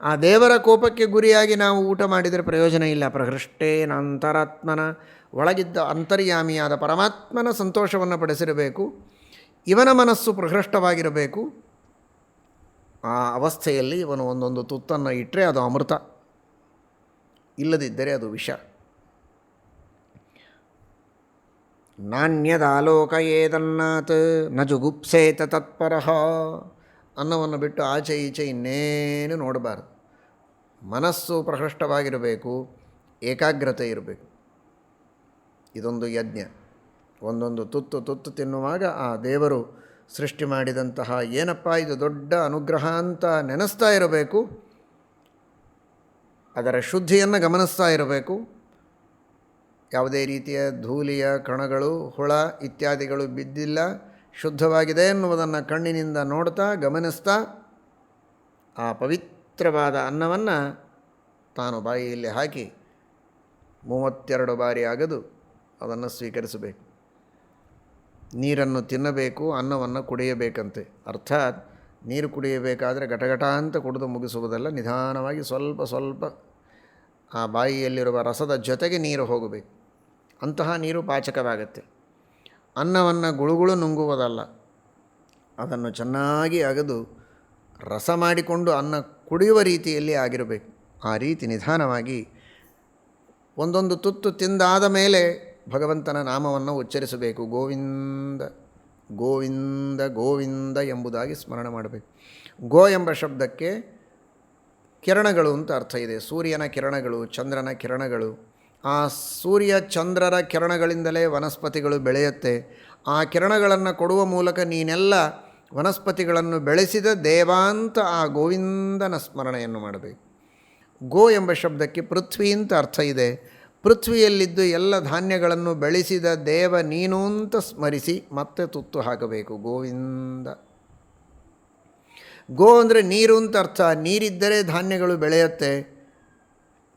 ಆ ದೇವರ ಕೋಪಕ್ಕೆ ಗುರಿಯಾಗಿ ನಾವು ಊಟ ಮಾಡಿದರೆ ಪ್ರಯೋಜನ ಇಲ್ಲ. ಪ್ರಹೃಷ್ಟೇನ ಅಂತರಾತ್ಮನ. ಒಳಗಿದ್ದ ಅಂತರ್ಯಾಮಿಯಾದ ಪರಮಾತ್ಮನ ಸಂತೋಷವನ್ನು ಪಡಿಸಿರಬೇಕು. ಇವನ ಮನಸ್ಸು ಪ್ರಹೃಷ್ಟವಾಗಿರಬೇಕು. ಆ ಅವಸ್ಥೆಯಲ್ಲಿ ಇವನು ಒಂದೊಂದು ತುತ್ತನ್ನು ಇಟ್ಟರೆ ಅದು ಅಮೃತ, ಇಲ್ಲದಿದ್ದರೆ ಅದು ವಿಷ. ನಾಣ್ಯದಾಲೋಕಯೇದನ್ನಾತ್ ನ ಜುಗುಪ್ಸೇತ ತತ್ಪರಃ. ಅನ್ನವನ್ನು ಬಿಟ್ಟು ಆಚೆ ಈಚೆ ಇನ್ನೇನು ನೋಡಬಾರ್ದು. ಮನಸ್ಸು ಪ್ರಹೃಷ್ಟವಾಗಿರಬೇಕು, ಏಕಾಗ್ರತೆ ಇರಬೇಕು. ಇದೊಂದು ಯಜ್ಞ. ಒಂದೊಂದು ತುತ್ತು ತಿನ್ನುವಾಗ ಆ ದೇವರು ಸೃಷ್ಟಿ ಮಾಡಿದಂತಹ ಏನಪ್ಪ ಇದು ದೊಡ್ಡ ಅನುಗ್ರಹ ಅಂತ ನೆನೆಸ್ತಾ ಇರಬೇಕು. ಅದರ ಶುದ್ಧಿಯನ್ನು ಗಮನಿಸ್ತಾ ಇರಬೇಕು. ಯಾವುದೇ ರೀತಿಯ ಧೂಳಿಯ ಕಣಗಳು, ಹುಳ ಇತ್ಯಾದಿಗಳು ಬಿದ್ದಿಲ್ಲ, ಶುದ್ಧವಾಗಿದೆ ಎನ್ನುವುದನ್ನು ಕಣ್ಣಿನಿಂದ ನೋಡ್ತಾ ಗಮನಿಸ್ತಾ ಆ ಪವಿತ್ರವಾದ ಅನ್ನವನ್ನು ತಾನು ಬಾಯಿಯಲ್ಲಿ ಹಾಕಿ 32 ಬಾರಿ ಅಗದು ಅದನ್ನು ಸ್ವೀಕರಿಸಬೇಕು. ನೀರನ್ನು ತಿನ್ನಬೇಕು, ಅನ್ನವನ್ನು ಕುಡಿಯಬೇಕಂತೆ. ಅರ್ಥಾತ್ ನೀರು ಕುಡಿಯಬೇಕಾದರೆ ಘಟಘಟ ಅಂತ ಕುಡಿದು ಮುಗಿಸುವುದಲ್ಲ, ನಿಧಾನವಾಗಿ ಸ್ವಲ್ಪ ಸ್ವಲ್ಪ ಆ ಬಾಯಿಯಲ್ಲಿರುವ ರಸದ ಜೊತೆಗೆ ನೀರು ಹೋಗಬೇಕು. ಅಂತಹ ನೀರು ಪಾಚಕವಾಗತ್ತೆ. ಅನ್ನವನ್ನು ಗುಳುಗುಳು ನುಂಗುವುದಲ್ಲ, ಅದನ್ನು ಚೆನ್ನಾಗಿ ಅಗದು ರಸ ಮಾಡಿಕೊಂಡು ಅನ್ನ ಕುಡಿಯುವ ರೀತಿಯಲ್ಲಿ ಆಗಿರಬೇಕು. ಆ ರೀತಿ ನಿಧಾನವಾಗಿ ಒಂದೊಂದು ತುತ್ತು ತಿಂದಾದ ಮೇಲೆ ಭಗವಂತನ ನಾಮವನ್ನು ಉಚ್ಚರಿಸಬೇಕು. ಗೋವಿಂದ ಗೋವಿಂದ ಗೋವಿಂದ ಎಂಬುದಾಗಿ ಸ್ಮರಣೆ ಮಾಡಬೇಕು. ಗೋ ಎಂಬ ಶಬ್ದಕ್ಕೆ ಕಿರಣಗಳು ಅಂತ ಅರ್ಥ ಇದೆ. ಸೂರ್ಯನ ಕಿರಣಗಳು, ಚಂದ್ರನ ಕಿರಣಗಳು. ಆ ಸೂರ್ಯ ಚಂದ್ರರ ಕಿರಣಗಳಿಂದಲೇ ವನಸ್ಪತಿಗಳು ಬೆಳೆಯುತ್ತೆ. ಆ ಕಿರಣಗಳನ್ನು ಕೊಡುವ ಮೂಲಕ ನೀನೆಲ್ಲ ವನಸ್ಪತಿಗಳನ್ನು ಬೆಳೆಸಿದ ದೇವಾಂತ ಆ ಗೋವಿಂದನ ಸ್ಮರಣೆಯನ್ನು ಮಾಡಬೇಕು. ಗೋ ಎಂಬ ಶಬ್ದಕ್ಕೆ ಪೃಥ್ವಿ ಅಂತ ಅರ್ಥ ಇದೆ. ಪೃಥ್ವಿಯಲ್ಲಿದ್ದು ಎಲ್ಲ ಧಾನ್ಯಗಳನ್ನು ಬೆಳೆಸಿದ ದೇವ ನೀನು ಅಂತ ಸ್ಮರಿಸಿ ಮತ್ತೆ ತುತ್ತು ಹಾಕಬೇಕು. ಗೋವಿಂದ. ಗೋ ಅಂದರೆ ನೀರು ಅಂತ ಅರ್ಥ. ನೀರಿದ್ದರೆ ಧಾನ್ಯಗಳು ಬೆಳೆಯುತ್ತೆ.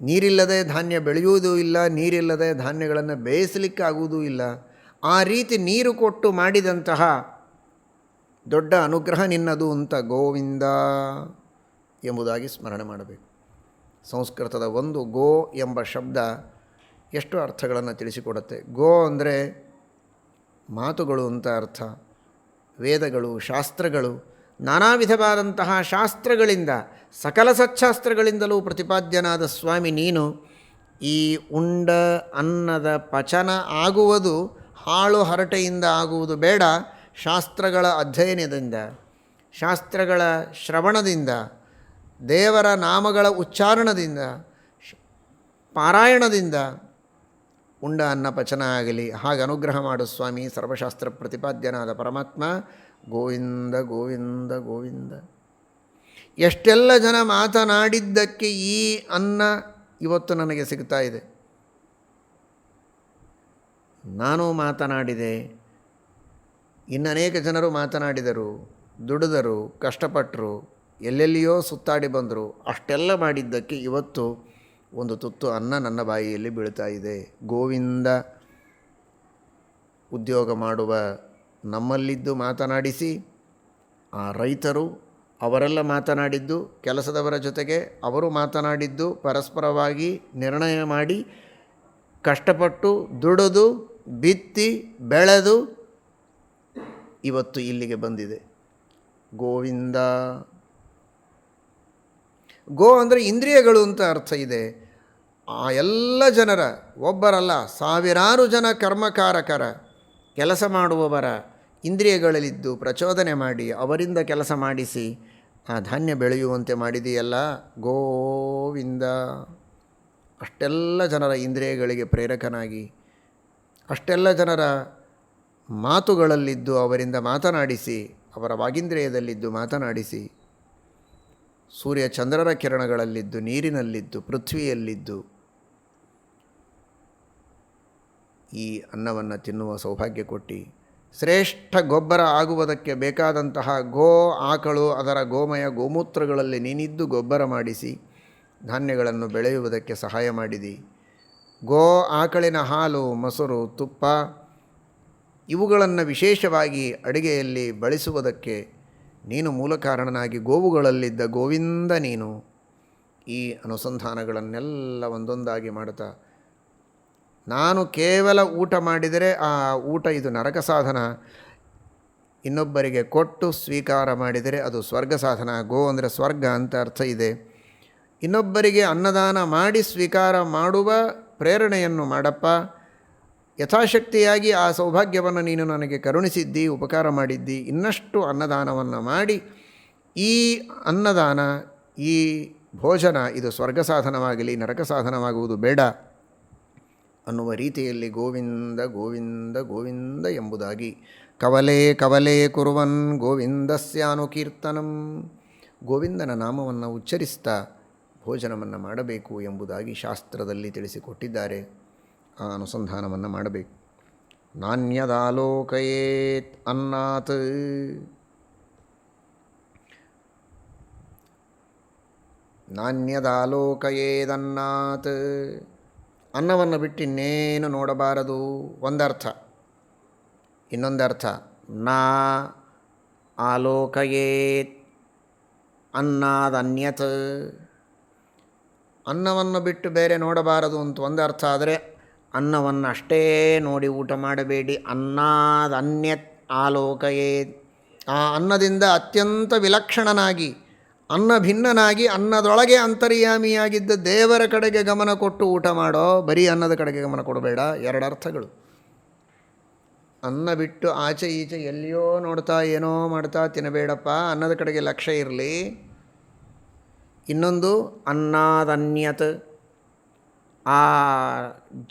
ನೀರಿಲ್ಲದೆ ಧಾನ್ಯ ಬೆಳೆಯುವುದೂ ಇಲ್ಲ, ನೀರಿಲ್ಲದೆ ಧಾನ್ಯಗಳನ್ನು ಬೇಯಿಸಲಿಕ್ಕಾಗುವುದೂ ಇಲ್ಲ. ಆ ರೀತಿ ನೀರು ಕೊಟ್ಟು ಮಾಡಿದಂತಹ ದೊಡ್ಡ ಅನುಗ್ರಹ ನಿನ್ನದು ಅಂತ ಗೋವಿಂದ ಎಂಬುದಾಗಿ ಸ್ಮರಣೆ ಮಾಡಬೇಕು. ಸಂಸ್ಕೃತದ ಒಂದು ಗೋ ಎಂಬ ಶಬ್ದ ಎಷ್ಟು ಅರ್ಥಗಳನ್ನು ತಿಳಿಸಿಕೊಡುತ್ತೆ. ಗೋ ಅಂದರೆ ಮಾತುಗಳು ಅಂತ ಅರ್ಥ. ವೇದಗಳು, ಶಾಸ್ತ್ರಗಳು, ನಾನಾ ವಿಧವಾದಂತಹ ಶಾಸ್ತ್ರಗಳಿಂದ, ಸಕಲ ಸಚ್ಛಾಸ್ತ್ರಗಳಿಂದಲೂ ಪ್ರತಿಪಾದ್ಯನಾದ ಸ್ವಾಮಿ ನೀನು. ಈ ಉಂಡ ಅನ್ನದ ಪಚನ ಆಗುವುದು ಹಾಳು ಹರಟೆಯಿಂದ ಆಗುವುದು ಬೇಡ. ಶಾಸ್ತ್ರಗಳ ಅಧ್ಯಯನದಿಂದ, ಶಾಸ್ತ್ರಗಳ ಶ್ರವಣದಿಂದ, ದೇವರ ನಾಮಗಳ ಉಚ್ಚಾರಣದಿಂದ, ಪಾರಾಯಣದಿಂದ ಉಂಡ ಅನ್ನ ಪಚನ ಆಗಲಿ. ಹಾಗೆ ಅನುಗ್ರಹ ಮಾಡು ಸ್ವಾಮಿ, ಸರ್ವಶಾಸ್ತ್ರ ಪ್ರತಿಪಾದ್ಯನಾದ ಪರಮಾತ್ಮ. ಗೋವಿಂದ ಗೋವಿಂದ ಗೋವಿಂದ. ಎಷ್ಟೆಲ್ಲ ಜನ ಮಾತನಾಡಿದ್ದಕ್ಕೆ ಈ ಅನ್ನ ಇವತ್ತು ನನಗೆ ಸಿಗ್ತಾ ಇದೆ. ನಾನು ಮಾತನಾಡಿದೆ, ಇನ್ನನೇಕ ಜನರು ಮಾತನಾಡಿದರು, ದುಡಿದರು, ಕಷ್ಟಪಟ್ಟರು, ಎಲ್ಲೆಲ್ಲಿಯೋ ಸುತ್ತಾಡಿ ಬಂದರು. ಅಷ್ಟೆಲ್ಲ ಮಾಡಿದ್ದಕ್ಕೆ ಇವತ್ತು ಒಂದು ತುತ್ತು ಅನ್ನ ನನ್ನ ಬಾಯಿಯಲ್ಲಿ ಬೀಳ್ತಾ ಇದೆ. ಗೋವಿಂದ. ಉದ್ಯೋಗ ಮಾಡುವ ನಮ್ಮಲ್ಲಿದ್ದು ಮಾತನಾಡಿಸಿ, ಆ ರೈತರು ಅವರೆಲ್ಲ ಮಾತನಾಡಿದ್ದು, ಕೆಲಸದವರ ಜೊತೆಗೆ ಅವರು ಮಾತನಾಡಿದ್ದು, ಪರಸ್ಪರವಾಗಿ ನಿರ್ಣಯ ಮಾಡಿ ಕಷ್ಟಪಟ್ಟು ದುಡಿದು ಬಿತ್ತಿ ಬೆಳೆದು ಇವತ್ತು ಇಲ್ಲಿಗೆ ಬಂದಿದೆ. ಗೋವಿಂದ. ಗೋ ಅಂದರೆ ಇಂದ್ರಿಯಗಳು ಅಂತ ಅರ್ಥ ಇದೆ. ಆ ಎಲ್ಲ ಜನರ, ಒಬ್ಬರಲ್ಲ ಸಾವಿರಾರು ಜನ ಕರ್ಮಕಾರಕರ, ಕೆಲಸ ಮಾಡುವವರ ಇಂದ್ರಿಯಗಳಲ್ಲಿದ್ದು ಪ್ರಚೋದನೆ ಮಾಡಿ ಅವರಿಂದ ಕೆಲಸ ಮಾಡಿಸಿ ಆ ಧಾನ್ಯ ಬೆಳೆಯುವಂತೆ ಮಾಡಿದೆಯಲ್ಲ ಗೋವಿಂದ. ಅಷ್ಟೆಲ್ಲ ಜನರ ಇಂದ್ರಿಯಗಳಿಗೆ ಪ್ರೇರಕನಾಗಿ, ಅಷ್ಟೆಲ್ಲ ಜನರ ಮಾತುಗಳಲ್ಲಿದ್ದು ಅವರಿಂದ ಮಾತನಾಡಿಸಿ, ಅವರ ವಾಗೀಂದ್ರಿಯದಲ್ಲಿದ್ದು ಮಾತನಾಡಿಸಿ, ಸೂರ್ಯ ಚಂದ್ರರ ಕಿರಣಗಳಲ್ಲಿದ್ದು, ನೀರಿನಲ್ಲಿದ್ದು, ಪೃಥ್ವಿಯಲ್ಲಿದ್ದು ಈ ಅನ್ನವನ್ನು ತಿನ್ನುವ ಸೌಭಾಗ್ಯ ಕೊಟ್ಟು ಶ್ರೇಷ್ಠ ಗೊಬ್ಬರ ಆಗುವುದಕ್ಕೆ ಬೇಕಾದಂತಹ ಗೋ ಆಕಳು ಅದರ ಗೋಮಯ ಗೋಮೂತ್ರಗಳಲ್ಲಿ ನೀನಿದ್ದು ಗೊಬ್ಬರ ಮಾಡಿಸಿ ಧಾನ್ಯಗಳನ್ನು ಬೆಳೆಯುವುದಕ್ಕೆ ಸಹಾಯ ಮಾಡಿದಿ. ಗೋ ಆಕಳಿನ ಹಾಲು, ಮೊಸರು, ತುಪ್ಪ ಇವುಗಳನ್ನು ವಿಶೇಷವಾಗಿ ಅಡುಗೆಯಲ್ಲಿ ಬಳಸುವುದಕ್ಕೆ ನೀನು ಮೂಲ ಕಾರಣನಾಗಿ ಗೋವುಗಳಲ್ಲಿದ್ದ ಗೋವಿಂದ ನೀನು. ಈ ಅನುಸಂಧಾನಗಳನ್ನೆಲ್ಲ ಒಂದೊಂದಾಗಿ ಮಾಡುತ್ತಾ, ನಾನು ಕೇವಲ ಊಟ ಮಾಡಿದರೆ ಆ ಊಟ ಇದು ನರಕ ಸಾಧನ, ಇನ್ನೊಬ್ಬರಿಗೆ ಕೊಟ್ಟು ಸ್ವೀಕಾರ ಮಾಡಿದರೆ ಅದು ಸ್ವರ್ಗ ಸಾಧನ. ಗೋ ಅಂದರೆ ಸ್ವರ್ಗ ಅಂತ ಅರ್ಥ ಇದೆ. ಇನ್ನೊಬ್ಬರಿಗೆ ಅನ್ನದಾನ ಮಾಡಿ ಸ್ವೀಕಾರ ಮಾಡುವ ಪ್ರೇರಣೆಯನ್ನು ಮಾಡಪ್ಪ. ಯಥಾಶಕ್ತಿಯಾಗಿ ಆ ಸೌಭಾಗ್ಯವನ್ನು ನೀನು ನನಗೆ ಕರುಣಿಸಿದ್ದಿ, ಉಪಕಾರ ಮಾಡಿದ್ದಿ. ಇನ್ನಷ್ಟು ಅನ್ನದಾನವನ್ನು ಮಾಡಿ ಈ ಅನ್ನದಾನ, ಈ ಭೋಜನ ಇದು ಸ್ವರ್ಗ ಸಾಧನವಾಗಲಿ, ನರಕ ಸಾಧನವಾಗುವುದು ಬೇಡ ಅನ್ನುವ ರೀತಿಯಲ್ಲಿ ಗೋವಿಂದ ಗೋವಿಂದ ಗೋವಿಂದ ಎಂಬುದಾಗಿ ಕವಲೆ ಕವಲೆ ಕುರುವನ್ ಗೋವಿಂದಸ್ಯಾನುಕೀರ್ತನಂ. ಗೋವಿಂದನ ನಾಮವನ್ನು ಉಚ್ಚರಿಸ್ತಾ ಭೋಜನವನ್ನು ಮಾಡಬೇಕು ಎಂಬುದಾಗಿ ಶಾಸ್ತ್ರದಲ್ಲಿ ತಿಳಿಸಿಕೊಟ್ಟಿದ್ದಾರೆ. ಆ ಅನುಸಂಧಾನವನ್ನು ಮಾಡಬೇಕು. ನಾಣ್ಯದಾಲೋಕಯೇತ್ ಅನ್ನಾತ್. ನಾಣ್ಯದಾಲೋಕಯೇದನ್ನಾತ್. ಅನ್ನವನ್ನು ಬಿಟ್ಟು ಇನ್ನೇನು ನೋಡಬಾರದು ಒಂದರ್ಥ. ಇನ್ನೊಂದರ್ಥ ನಾ ಆಲೋಕಯೇತ್ ಅನ್ನಾದನ್ಯತ್. ಅನ್ನವನ್ನು ಬಿಟ್ಟು ಬೇರೆ ನೋಡಬಾರದು ಅಂತ ಒಂದು ಅರ್ಥ ಆದರೆ, ಅನ್ನವನ್ನು ಅಷ್ಟೇ ನೋಡಿ ಊಟ ಮಾಡಬೇಡಿ. ಅನ್ನಾದನ್ಯತ್ ಆಲೋಕಯೇತ್. ಆ ಅನ್ನದಿಂದ ಅತ್ಯಂತ ವಿಲಕ್ಷಣನಾಗಿ, ಅನ್ನ ಭಿನ್ನನಾಗಿ, ಅನ್ನದೊಳಗೆ ಅಂತರ್ಯಾಮಿಯಾಗಿದ್ದ ದೇವರ ಕಡೆಗೆ ಗಮನ ಕೊಟ್ಟು ಊಟ ಮಾಡೋ. ಬರೀ ಅನ್ನದ ಕಡೆಗೆ ಗಮನ ಕೊಡಬೇಡ. ಎರಡು ಅರ್ಥಗಳು. ಅನ್ನ ಬಿಟ್ಟು ಆಚೆ ಈಚೆ ಎಲ್ಲಿಯೋ ನೋಡ್ತಾ ಏನೋ ಮಾಡ್ತಾ ತಿನ್ನಬೇಡಪ್ಪ. ಅನ್ನದ ಕಡೆಗೆ ಲಕ್ಷ್ಯ ಇರಲಿ. ಇನ್ನೊಂದು ಅನ್ನಾದನ್ಯತ್. ಆ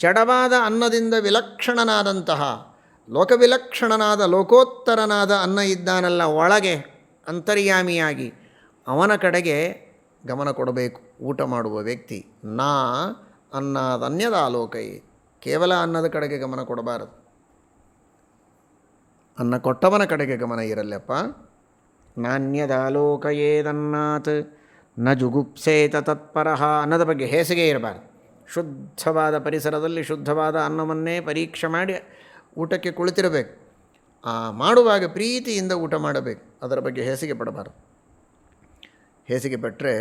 ಜಡವಾದ ಅನ್ನದಿಂದ ವಿಲಕ್ಷಣನಾದಂತಹ, ಲೋಕವಿಲಕ್ಷಣನಾದ, ಲೋಕೋತ್ತರನಾದ ಅನ್ನ ಇದ್ದಾನಲ್ಲ ಒಳಗೆ ಅಂತರ್ಯಾಮಿಯಾಗಿ, ಅವನ ಕಡೆಗೆ ಗಮನ ಕೊಡಬೇಕು ಊಟ ಮಾಡುವ ವ್ಯಕ್ತಿ. ನಾ ಅನ್ನದನ್ಯದ ಆಲೋಕೈ. ಕೇವಲ ಅನ್ನದ ಕಡೆಗೆ ಗಮನ ಕೊಡಬಾರದು, ಅನ್ನ ಕೊಟ್ಟವನ ಕಡೆಗೆ ಗಮನ ಇರಲ್ಲಪ್ಪ. ನಾಣ್ಯದಾಲೋಕಯೇದನ್ನಾತ್ ನ ಜುಗುಪ್ಸೇತ ತತ್ಪರಃ, ಅನ್ನದ ಬಗ್ಗೆ ಹೇಸಿಗೆ ಇರಬಾರ್ದು. ಶುದ್ಧವಾದ ಪರಿಸರದಲ್ಲಿ ಶುದ್ಧವಾದ ಅನ್ನವನ್ನೇ ಪರೀಕ್ಷೆ ಮಾಡಿ ಊಟಕ್ಕೆ ಕುಳಿತಿರಬೇಕು. ಮಾಡುವಾಗ ಪ್ರೀತಿಯಿಂದ ಊಟ ಮಾಡಬೇಕು, ಅದರ ಬಗ್ಗೆ ಹೇಸಿಗೆ ಪಡಬಾರದು. ಹೇಸಿಗೆ ಪಟ್ಟರೆ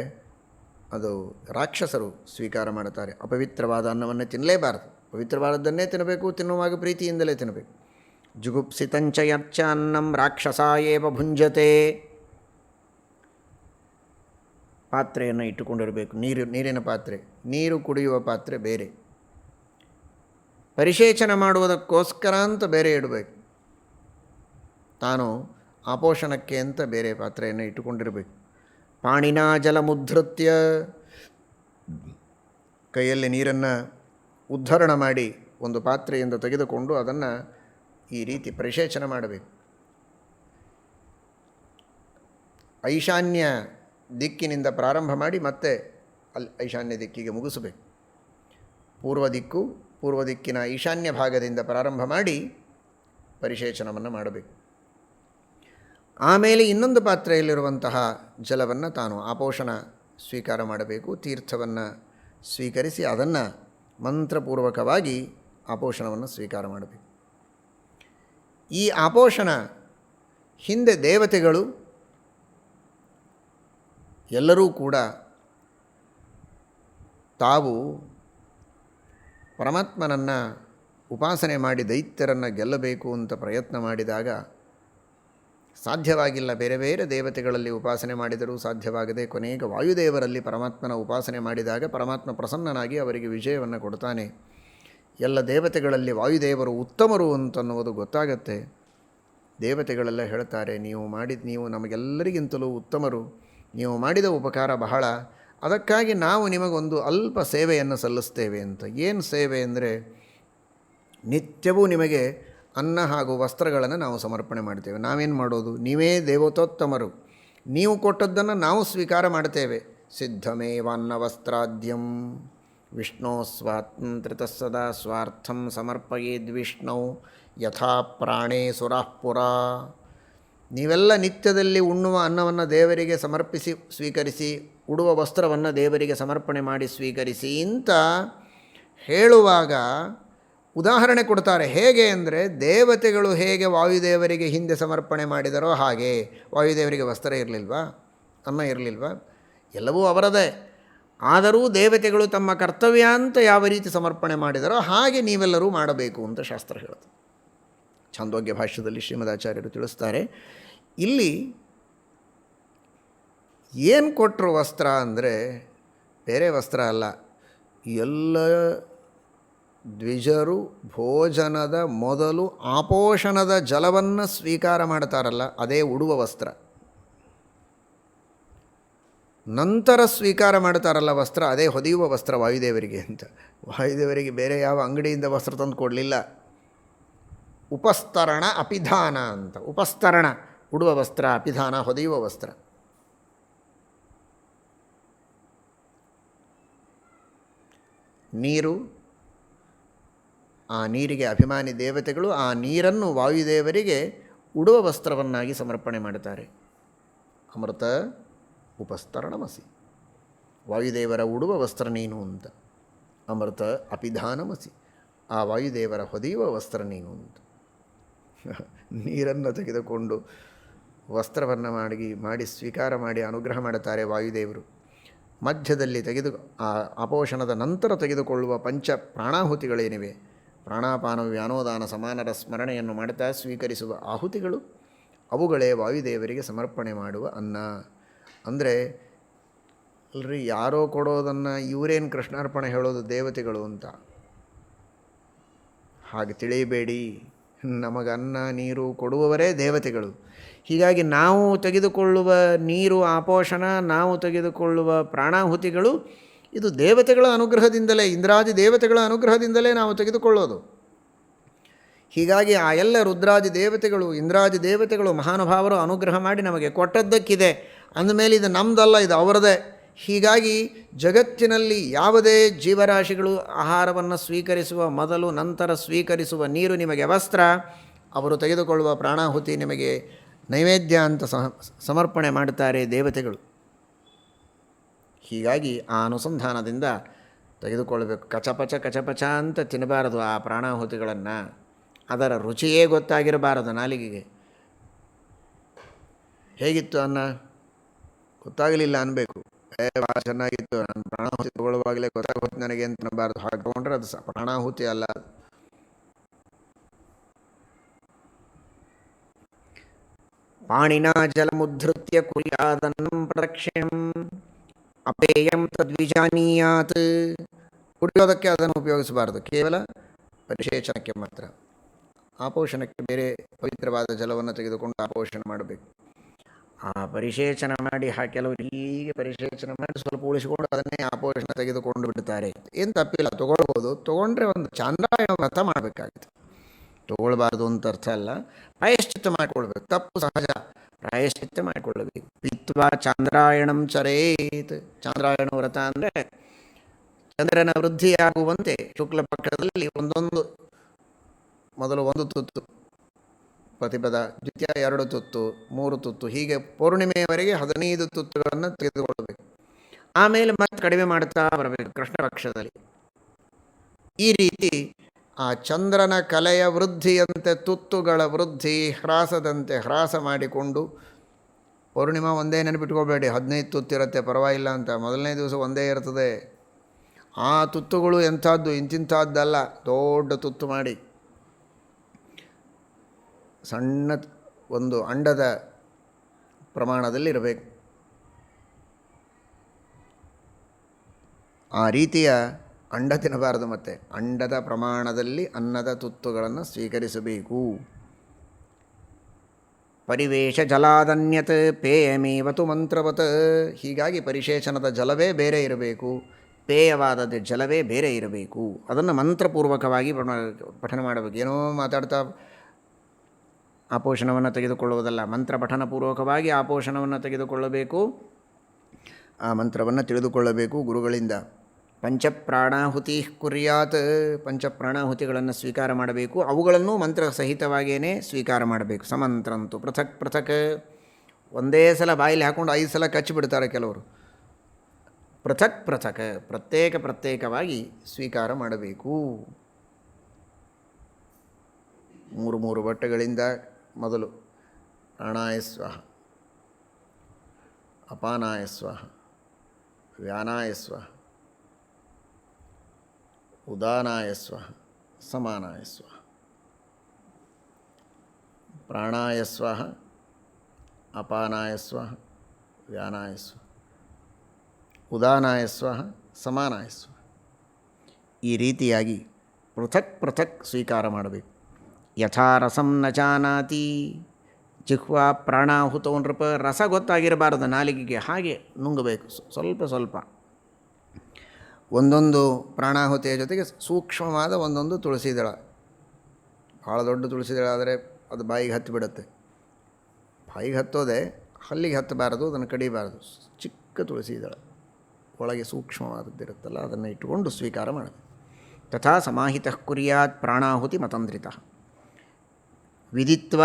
ಅದು ರಾಕ್ಷಸರು ಸ್ವೀಕಾರ ಮಾಡುತ್ತಾರೆ. ಅಪವಿತ್ರವಾದ ಅನ್ನವನ್ನೇ ತಿನ್ನಲೇಬಾರದು, ಪವಿತ್ರವಾದದ್ದನ್ನೇ ತಿನ್ನಬೇಕು, ತಿನ್ನುವಾಗ ಪ್ರೀತಿಯಿಂದಲೇ ತಿನ್ನಬೇಕು. ಜುಗುಪ್ಸಿತಂಚ ಯಚ್ಚ ಅನ್ನಂ ರಾಕ್ಷಸ ಏವ ಭುಂಜತೆ. ಪಾತ್ರೆಯನ್ನು ಇಟ್ಟುಕೊಂಡಿರಬೇಕು, ನೀರಿನ ಪಾತ್ರೆ, ನೀರು ಕುಡಿಯುವ ಪಾತ್ರೆ ಬೇರೆ, ಪರಿಶೇಚನ ಮಾಡುವುದಕ್ಕೋಸ್ಕರ ಅಂತ ಬೇರೆ ಇಡಬೇಕು. ತಾನು ಆಪೋಷಣಕ್ಕೆ ಅಂತ ಬೇರೆ ಪಾತ್ರೆಯನ್ನು ಇಟ್ಟುಕೊಂಡಿರಬೇಕು. ಪಾಣಿನ ಜಲ ಮುದ್ಧೃತ್ಯ, ಕೈಯಲ್ಲಿ ನೀರನ್ನು ಉದ್ಧರಣ ಮಾಡಿ ಒಂದು ಪಾತ್ರೆಯಿಂದ ತೆಗೆದುಕೊಂಡು ಅದನ್ನು ಈ ರೀತಿ ಪರಿಶೇಚನ ಮಾಡಬೇಕು. ಈಶಾನ್ಯ ದಿಕ್ಕಿನಿಂದ ಪ್ರಾರಂಭ ಮಾಡಿ ಮತ್ತೆ ಈಶಾನ್ಯ ದಿಕ್ಕಿಗೆ ಮುಗಿಸಬೇಕು. ಪೂರ್ವ ದಿಕ್ಕಿನ ಈಶಾನ್ಯ ಭಾಗದಿಂದ ಪ್ರಾರಂಭ ಮಾಡಿ ಪರಿಶೇಚನವನ್ನು ಮಾಡಬೇಕು. ಆಮೇಲೆ ಇನ್ನೊಂದು ಪಾತ್ರೆಯಲ್ಲಿರುವಂತಹ ಜಲವನ್ನು ತಾನು ಆಪೋಷಣ ಸ್ವೀಕಾರ ಮಾಡಬೇಕು. ತೀರ್ಥವನ್ನು ಸ್ವೀಕರಿಸಿ ಅದನ್ನು ಮಂತ್ರಪೂರ್ವಕವಾಗಿ ಆಪೋಷಣವನ್ನು ಸ್ವೀಕಾರ ಮಾಡಬೇಕು. ಈ ಆಪೋಷಣ ಹಿಂದೆ ದೇವತೆಗಳು ಎಲ್ಲರೂ ಕೂಡ ತಾವು ಪರಮಾತ್ಮನನ್ನು ಉಪಾಸನೆ ಮಾಡಿ ದೈತ್ಯರನ್ನು ಗೆಲ್ಲಬೇಕು ಅಂತ ಪ್ರಯತ್ನ ಮಾಡಿದಾಗ ಸಾಧ್ಯವಾಗಿಲ್ಲ. ಬೇರೆ ಬೇರೆ ದೇವತೆಗಳಲ್ಲಿ ಉಪಾಸನೆ ಮಾಡಿದರೂ ಸಾಧ್ಯವಾಗದೆ ಕೊನೆಗೆ ವಾಯುದೇವರಲ್ಲಿ ಪರಮಾತ್ಮನ ಉಪಾಸನೆ ಮಾಡಿದಾಗ ಪರಮಾತ್ಮ ಪ್ರಸನ್ನನಾಗಿ ಅವರಿಗೆ ವಿಜಯವನ್ನು ಕೊಡ್ತಾನೆ. ಎಲ್ಲ ದೇವತೆಗಳಲ್ಲಿ ವಾಯುದೇವರು ಉತ್ತಮರು ಅಂತನ್ನುವುದು ಗೊತ್ತಾಗತ್ತೆ. ದೇವತೆಗಳೆಲ್ಲ ಹೇಳ್ತಾರೆ, ನೀವು ನಮಗೆಲ್ಲರಿಗಿಂತಲೂ ಉತ್ತಮರು, ನೀವು ಮಾಡಿದ ಉಪಕಾರ ಬಹಳ, ಅದಕ್ಕಾಗಿ ನಾವು ನಿಮಗೊಂದು ಅಲ್ಪ ಸೇವೆಯನ್ನು ಸಲ್ಲಿಸ್ತೇವೆ ಅಂತ. ಏನು ಸೇವೆ ಅಂದರೆ, ನಿತ್ಯವೂ ನಿಮಗೆ ಅನ್ನ ಹಾಗೂ ವಸ್ತ್ರಗಳನ್ನು ನಾವು ಸಮರ್ಪಣೆ ಮಾಡ್ತೇವೆ. ನಾವೇನು ಮಾಡೋದು? ನೀವೇ ದೇವತೋತ್ತಮರು, ನೀವು ಕೊಟ್ಟದ್ದನ್ನು ನಾವು ಸ್ವೀಕಾರ ಮಾಡ್ತೇವೆ. ಸಿದ್ಧಮೇವಾನ್ನ ವಸ್ತ್ರಾದ್ಯಂ ವಿಷ್ಣೋ ಸ್ವಾತಂತ್ರ್ಯತ ಸದಾ ಸ್ವಾರ್ಥಂ ಸಮರ್ಪಯೇದ್ವಿಷ್ಣೌ ಯಥಾ ಪ್ರಾಣೇ ಸುರಾಃ ಪುರಾ. ನೀವೆಲ್ಲ ನಿತ್ಯದಲ್ಲಿ ಉಣ್ಣುವ ಅನ್ನವನ್ನು ದೇವರಿಗೆ ಸಮರ್ಪಿಸಿ ಸ್ವೀಕರಿಸಿ, ಉಡುವ ವಸ್ತ್ರವನ್ನು ದೇವರಿಗೆ ಸಮರ್ಪಣೆ ಮಾಡಿ ಸ್ವೀಕರಿಸಿ ಅಂತ ಹೇಳುವಾಗ ಉದಾಹರಣೆ ಕೊಡ್ತಾರೆ. ಹೇಗೆ ಅಂದರೆ, ದೇವತೆಗಳು ಹೇಗೆ ವಾಯುದೇವರಿಗೆ ಹಿಂದೆ ಸಮರ್ಪಣೆ ಮಾಡಿದರೋ ಹಾಗೆ. ವಾಯುದೇವರಿಗೆ ವಸ್ತ್ರ ಇರಲಿಲ್ವಾ, ಅನ್ನ ಇರಲಿಲ್ವಾ, ಎಲ್ಲವೂ ಅವರದೇ. ಆದರೂ ದೇವತೆಗಳು ತಮ್ಮ ಕರ್ತವ್ಯ ಅಂತ ಯಾವ ರೀತಿ ಸಮರ್ಪಣೆ ಮಾಡಿದರೋ ಹಾಗೆ ನೀವೆಲ್ಲರೂ ಮಾಡಬೇಕು ಅಂತ ಶಾಸ್ತ್ರ ಹೇಳುತ್ತೆ. ಛಾಂದೋಗ್ಯ ಭಾಷ್ಯದಲ್ಲಿ ಶ್ರೀಮದಾಚಾರ್ಯರು ತಿಳಿಸ್ತಾರೆ. ಇಲ್ಲಿ ಏನು ಕೊಟ್ಟರು ವಸ್ತ್ರ ಅಂದರೆ ಬೇರೆ ವಸ್ತ್ರ ಅಲ್ಲ, ಎಲ್ಲ ದ್ವಿಜರು ಭೋಜನದ ಮೊದಲು ಆಪೋಷಣದ ಜಲವನ್ನು ಸ್ವೀಕಾರ ಮಾಡ್ತಾರಲ್ಲ, ಅದೇ ಉಡುವ ವಸ್ತ್ರ. ನಂತರ ಸ್ವೀಕಾರ ಮಾಡ್ತಾರಲ್ಲ ವಸ್ತ್ರ, ಅದೇ ಹೊದೆಯುವ ವಸ್ತ್ರ ವಾಯುದೇವರಿಗೆ ಅಂತ. ವಾಯುದೇವರಿಗೆ ಬೇರೆ ಯಾವ ಅಂಗಡಿಯಿಂದ ವಸ್ತ್ರ ತಂದು ಕೊಡಲಿಲ್ಲ. ಉಪಸ್ತರಣ ಅಪಿಧಾನ ಅಂತ. ಉಪಸ್ತರಣ ಉಡುವ ವಸ್ತ್ರ, ಅಪಿಧಾನ ಹೊದೆಯುವ ವಸ್ತ್ರ. ನೀರು, ಆ ನೀರಿಗೆ ಅಭಿಮಾನಿ ದೇವತೆಗಳು ಆ ನೀರನ್ನು ವಾಯುದೇವರಿಗೆ ಉಡುವ ವಸ್ತ್ರವನ್ನಾಗಿ ಸಮರ್ಪಣೆ ಮಾಡುತ್ತಾರೆ. ಅಮೃತ ಉಪಸ್ತರಣಮಸಿ, ವಾಯುದೇವರ ಉಡುವ ವಸ್ತ್ರ ನೀನು ಅಂತ. ಅಮೃತ ಅಪಿಧಾನಮಸಿ, ಆ ವಾಯುದೇವರ ಹೊದೆಯುವ ವಸ್ತ್ರ ನೀನು ಅಂತ. ನೀರನ್ನು ತೆಗೆದುಕೊಂಡು ವಸ್ತ್ರವನ್ನು ಮಾಡಿ ಸ್ವೀಕಾರ ಮಾಡಿ ಅನುಗ್ರಹ ಮಾಡುತ್ತಾರೆ ವಾಯುದೇವರು. ಮಧ್ಯದಲ್ಲಿ ಆ ಅಪೋಷಣದ ನಂತರ ತೆಗೆದುಕೊಳ್ಳುವ ಪಂಚ ಪ್ರಾಣಾಹುತಿಗಳೇನಿವೆ, ಪ್ರಾಣಾಪಾನ ವ್ಯಾನೋದಾನ ಸಮಾನರ ಸ್ಮರಣೆಯನ್ನು ಮಾಡುತ್ತಾ ಸ್ವೀಕರಿಸುವ ಆಹುತಿಗಳು, ಅವುಗಳೇ ವಾಯುದೇವರಿಗೆ ಸಮರ್ಪಣೆ ಮಾಡುವ ಅನ್ನ. ಅಂದರೆ ಅಲ್ರಿ, ಯಾರೋ ಕೊಡೋದನ್ನು ಇವರೇನು ಕೃಷ್ಣಾರ್ಪಣೆ ಹೇಳೋದು ದೇವತೆಗಳು ಅಂತ ಹಾಗೆ ತಿಳಿಯಬೇಡಿ. ನಮಗೆ ಅನ್ನ ನೀರು ಕೊಡುವವರೇ ದೇವತೆಗಳು. ಹೀಗಾಗಿ ನಾವು ತೆಗೆದುಕೊಳ್ಳುವ ನೀರು ಆಪೋಷಣ, ನಾವು ತೆಗೆದುಕೊಳ್ಳುವ ಪ್ರಾಣಾಹುತಿಗಳು ಇದು ದೇವತೆಗಳ ಅನುಗ್ರಹದಿಂದಲೇ, ಇಂದ್ರಾದಿ ದೇವತೆಗಳ ಅನುಗ್ರಹದಿಂದಲೇ ನಾವು ತೆಗೆದುಕೊಳ್ಳೋದು. ಹೀಗಾಗಿ ಆ ಎಲ್ಲ ರುದ್ರಾದಿ ದೇವತೆಗಳು, ಇಂದ್ರಾದಿ ದೇವತೆಗಳು, ಮಹಾನುಭಾವರು ಅನುಗ್ರಹ ಮಾಡಿ ನಮಗೆ ಕೊಟ್ಟದ್ದಕ್ಕಿದೆ ಅಂದಮೇಲೆ ಇದು ನಮ್ಮದಲ್ಲ, ಇದು ಅವರದೇ. ಹೀಗಾಗಿ ಜಗತ್ತಿನಲ್ಲಿ ಯಾವುದೇ ಜೀವರಾಶಿಗಳು ಆಹಾರವನ್ನು ಸ್ವೀಕರಿಸುವ ಮೊದಲು ನಂತರ ಸ್ವೀಕರಿಸುವ ನೀರು ನಿಮಗೆ ವಸ್ತ್ರ, ಅವರು ತೆಗೆದುಕೊಳ್ಳುವ ಪ್ರಾಣಾಹುತಿ ನಿಮಗೆ ನೈವೇದ್ಯ ಅಂತ ಸಮರ್ಪಣೆ ಮಾಡುತ್ತಾರೆ ದೇವತೆಗಳು. ಹೀಗಾಗಿ ಆ ಅನುಸಂಧಾನದಿಂದ ತೆಗೆದುಕೊಳ್ಬೇಕು. ಕಚಪಚ ಕಚಪಚ ಅಂತ ತಿನ್ನಬಾರದು ಆ ಪ್ರಾಣಾಹುತಿಗಳನ್ನು. ಅದರ ರುಚಿಯೇ ಗೊತ್ತಾಗಿರಬಾರದು ನಾಲಿಗೆಗೆ. ಹೇಗಿತ್ತು ಅನ್ನ ಗೊತ್ತಾಗಲಿಲ್ಲ ಅನ್ನಬೇಕು. ಭಾಳ ಚೆನ್ನಾಗಿತ್ತು, ನಾನು ಪ್ರಾಣಾಹುತಿ ತಗೊಳ್ಳುವಾಗಲೇ ಗೊತ್ತಾಗೋದು ನನಗೆ ಅಂತ ಅನ್ನಬಾರ್ದು. ಹಾಗೆ ತಗೊಂಡ್ರೆ ಅದು ಪ್ರಾಣಾಹುತಿ ಅಲ್ಲ. ಪಾಣಿನಾ ಜಲಮುದ್ಧೃತ್ಯ ಕುರ್ಯಾದನ್ನಂ ಪ್ರದಕ್ಷಿಣಂ ಅಪೇಯಂ ತದ್ವಿಜಾನೀಯಾತ್. ಕುಡಿಯೋದಕ್ಕೆ ಅದನ್ನು ಉಪಯೋಗಿಸಬಾರದು, ಕೇವಲ ಪರಿಶೇಚನಕ್ಕೆ ಮಾತ್ರ. ಆಪೋಷಣಕ್ಕೆ ಬೇರೆ ಪವಿತ್ರವಾದ ಜಲವನ್ನು ತೆಗೆದುಕೊಂಡು ಆಪೋಷಣ ಮಾಡಬೇಕು. ಆ ಪರಿಶೇಚನ ಮಾಡಿ ಕೆಲವರು ಹೀಗೆ ಪರಿಶೇಚನ ಮಾಡಿ ಸ್ವಲ್ಪ ಉಳಿಸಿಕೊಂಡು ಅದನ್ನೇ ಆಪೋಷಣ ತೆಗೆದುಕೊಂಡು ಬಿಡ್ತಾರೆ. ಏನು ತಪ್ಪಿಲ್ಲ, ತೊಗೊಳ್ಬೋದು. ತೊಗೊಂಡ್ರೆ ಒಂದು ಚಾಂದ್ರಾಯಣ ವ್ರತ ಮಾಡಬೇಕಾಗುತ್ತೆ. ತೊಗೊಳ್ಬಾರ್ದು ಅಂತ ಅರ್ಥ ಅಲ್ಲ, ಪ್ರಾಯಶ್ಚಿತ್ತ ಮಾಡಿಕೊಳ್ಬೇಕು. ತಪ್ಪು ಸಹಜ, ಪ್ರಾಯಶ್ಚಿತ್ತ ಮಾಡಿಕೊಳ್ಳಬೇಕು. ಪಿತ್ವಾ ಚಾಂದ್ರಾಯಣಂ ಚರೇತ್. ಚಾಂದ್ರಾಯಣ ವ್ರತ ಅಂದರೆ ಚಂದ್ರನ ವೃದ್ಧಿಯಾಗುವಂತೆ ಶುಕ್ಲ ಪಕ್ಷದಲ್ಲಿ ಮೊದಲು ಒಂದು ತುತ್ತು ಪ್ರತಿಪದ, ದ್ವಿತೀಯ 2 ತುತ್ತು, 3 ತುತ್ತು, ಹೀಗೆ ಪೌರ್ಣಿಮೆಯವರೆಗೆ 15 ತುತ್ತುಗಳನ್ನು ತೆಗೆದುಕೊಳ್ಳಬೇಕು. ಆಮೇಲೆ ಮತ್ತೆ ಕಡಿಮೆ ಮಾಡುತ್ತಾ ಬರಬೇಕು ಕೃಷ್ಣ ಪಕ್ಷದಲ್ಲಿ. ಈ ರೀತಿ ಆ ಚಂದ್ರನ ಕಲೆಯ ವೃದ್ಧಿಯಂತೆ ತುತ್ತುಗಳ ವೃದ್ಧಿ ಹ್ರಾಸದಂತೆ ಹ್ರಾಸ ಮಾಡಿಕೊಂಡು, ಪೌರ್ಣಿಮಾ ಒಂದೇ ನೆನಪಿಟ್ಕೋಬೇಡಿ, 15 ತುತ್ತಿರುತ್ತೆ ಪರವಾಗಿಲ್ಲ ಅಂತ. ಮೊದಲನೇ ದಿವಸ ಒಂದೇ ಇರ್ತದೆ. ಆ ತುತ್ತುಗಳು ಎಂಥದ್ದು ಇಂತಿಂಥದ್ದಲ್ಲ, ದೊಡ್ಡ ತುತ್ತು ಮಾಡಿ ಸಣ್ಣ ಒಂದು ಅಂಡದ ಪ್ರಮಾಣದಲ್ಲಿ ಇರಬೇಕು. ಆ ರೀತಿಯ ಅಂಡ ತಿನ್ನಬಾರದು. ಮತ್ತು ಅಂಡದ ಪ್ರಮಾಣದಲ್ಲಿ ಅನ್ನದ ತುತ್ತುಗಳನ್ನು ಸ್ವೀಕರಿಸಬೇಕು. ಪರಿವೇಶ ಜಲಾದನ್ಯತ್ ಪೇಯಮೇವತು ಮಂತ್ರವತ್. ಹೀಗಾಗಿ ಪರಿಶೇಚನದ ಜಲವೇ ಬೇರೆ ಇರಬೇಕು, ಪೇಯವಾದ ಜಲವೇ ಬೇರೆ ಇರಬೇಕು. ಅದನ್ನು ಮಂತ್ರಪೂರ್ವಕವಾಗಿ ಪಠನ ಮಾಡಬೇಕು. ಏನೋ ಮಾತಾಡ್ತಾ ಆಪೋಷಣವನ್ನು ತೆಗೆದುಕೊಳ್ಳುವುದಲ್ಲ, ಮಂತ್ರ ಪಠನಪೂರ್ವಕವಾಗಿ ಆಪೋಷಣವನ್ನು ತೆಗೆದುಕೊಳ್ಳಬೇಕು. ಆ ಮಂತ್ರವನ್ನು ತಿಳಿದುಕೊಳ್ಳಬೇಕು ಗುರುಗಳಿಂದ. ಪಂಚಪ್ರಾಣಾಹುತಿ ಕುರ್ಯಾತ್. ಪಂಚಪ್ರಾಣಾಹುತಿಗಳನ್ನು ಸ್ವೀಕಾರ ಮಾಡಬೇಕು. ಅವುಗಳನ್ನು ಮಂತ್ರ ಸಹಿತವಾಗಿಯೇ ಸ್ವೀಕಾರ ಮಾಡಬೇಕು. ಸಮಂತ್ರಂತು ಪೃಥಕ್ ಪೃಥಕ್. ಒಂದೇ ಸಲ ಬಾಯಲ್ಲಿ ಹಾಕ್ಕೊಂಡು 5 ಸಲ ಕಚ್ಚಿಬಿಡ್ತಾರೆ ಕೆಲವರು. ಪೃಥಕ್ ಪೃಥಕ್, ಪ್ರತ್ಯೇಕವಾಗಿ ಸ್ವೀಕಾರ ಮಾಡಬೇಕು. 3 ಬಟ್ಟೆಗಳಿಂದ ಮೊದಲು ಪ್ರಾಣಾಯ ಸ್ವಾಹ, ಅಪಾನಾಯ ಸ್ವಾಹ, ವ್ಯಾನಾಯ ಸ್ವಾಹ, ಉದಾನಾಯ ಸ್ವಾಹ, ಸಮಾನಾಯ ಸ್ವಾಹ. ಪ್ರಾಣಾಯ ಸ್ವಾಹ, ಅಪಾನಾಯ ಸ್ವಾಹ, ವ್ಯಾನಾಯ ಸ್ವಾಹ, ಉದಾನಾಯ ಸ್ವಾಹ, ಸಮಾನಾಯ ಸ್ವಾಹ. ಈ ರೀತಿಯಾಗಿ ಪೃಥಕ್ ಸ್ವೀಕಾರ ಮಾಡಬೇಕು. ಯಥಾ ರಸಂ ನ ಜಾನಾತಿ ಜಿಹ್ವಾ ಪ್ರಾಣಾಹುತೋ ನೃಪ. ರಸ ಗೊತ್ತಾಗಿರಬಾರದು ನಾಲಿಗೆಗೆ, ಹಾಗೆ ನುಂಗಬೇಕು ಸ್ವಲ್ಪ. ಒಂದೊಂದು ಪ್ರಾಣಾಹುತಿಯ ಜೊತೆಗೆ ಸೂಕ್ಷ್ಮವಾದ ಒಂದೊಂದು ತುಳಸಿ ದಳ. ಭಾಳ ದೊಡ್ಡ ತುಳಸಿ ದಳ ಆದರೆ ಅದು ಬಾಯಿಗೆ ಹತ್ತಿಬಿಡುತ್ತೆ. ಬಾಯಿಗೆ ಹತ್ತೋದೆ, ಹಲ್ಲಿಗೆ ಹತ್ತಬಾರದು, ಅದನ್ನು ಕಡಿಬಾರದು. ಚಿಕ್ಕ ತುಳಸಿ ದಳ ಒಳಗೆ ಸೂಕ್ಷ್ಮವಾದದ್ದಿರುತ್ತಲ್ಲ, ಅದನ್ನು ಇಟ್ಟುಕೊಂಡು ಸ್ವೀಕಾರ ಮಾಡಬೇಕು. ತಥಾ ಸಮಾಹಿತಃ ಕುರ್ಯಾತ್ ಪ್ರಾಣಾಹುತಿ ಮತಂದ್ರಿತ. ವಿದಿತ್ವ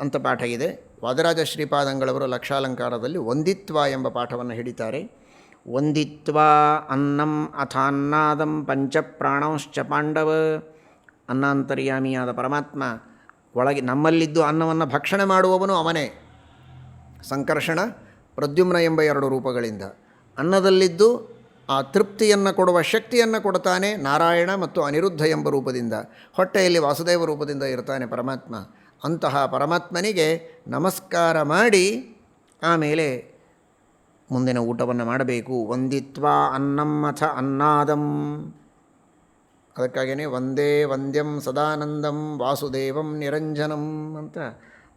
ಅಂತ ಪಾಠ ಇದೆ. ವಾದರಾಜ ಶ್ರೀಪಾದಂಗಳವರು ಲಕ್ಷಾಲಂಕಾರದಲ್ಲಿ ವಂದಿತ್ವ ಎಂಬ ಪಾಠವನ್ನು ಹಿಡಿತಾರೆ. ವಂದಿತ್ವ ಅನ್ನಂ ಅಥಾನ್ನಾದಂ ಪಂಚಪ್ರಾಣಂಶ್ಚ ಪಾಂಡವ. ಅನ್ನಂತರ್ಯಾಮಿಯಾದ ಪರಮಾತ್ಮ ಒಳಗೆ ನಮ್ಮಲ್ಲಿದ್ದು ಅನ್ನವನ್ನು ಭಕ್ಷಣೆ ಮಾಡುವವನು ಅವನೇ. ಸಂಕರ್ಷಣ, ಪ್ರದ್ಯುಮ್ನ ಎಂಬ 2 ರೂಪಗಳಿಂದ ಅನ್ನದಲ್ಲಿದ್ದು ಆ ತೃಪ್ತಿಯನ್ನು ಕೊಡುವ ಶಕ್ತಿಯನ್ನು ಕೊಡ್ತಾನೆ ನಾರಾಯಣ ಮತ್ತು ಅನಿರುದ್ಧ ಎಂಬ ರೂಪದಿಂದ. ಹೊಟ್ಟೆಯಲ್ಲಿ ವಾಸುದೇವ ರೂಪದಿಂದ ಇರ್ತಾನೆ ಪರಮಾತ್ಮ. ಅಂತಹ ಪರಮಾತ್ಮನಿಗೆ ನಮಸ್ಕಾರ ಮಾಡಿ ಆಮೇಲೆ ಮುಂದಿನ ಊಟವನ್ನು ಮಾಡಬೇಕು. ವಂದಿತ್ವ ಅನ್ನಂ ಅಥ ಅನ್ನಾದಂ. ಅದಕ್ಕಾಗಿಯೇ ವಂದೇ ವಂದ್ಯಂ ಸದಾನಂದಂ ವಾಸುದೇವಂ ನಿರಂಜನಂ ಅಂತ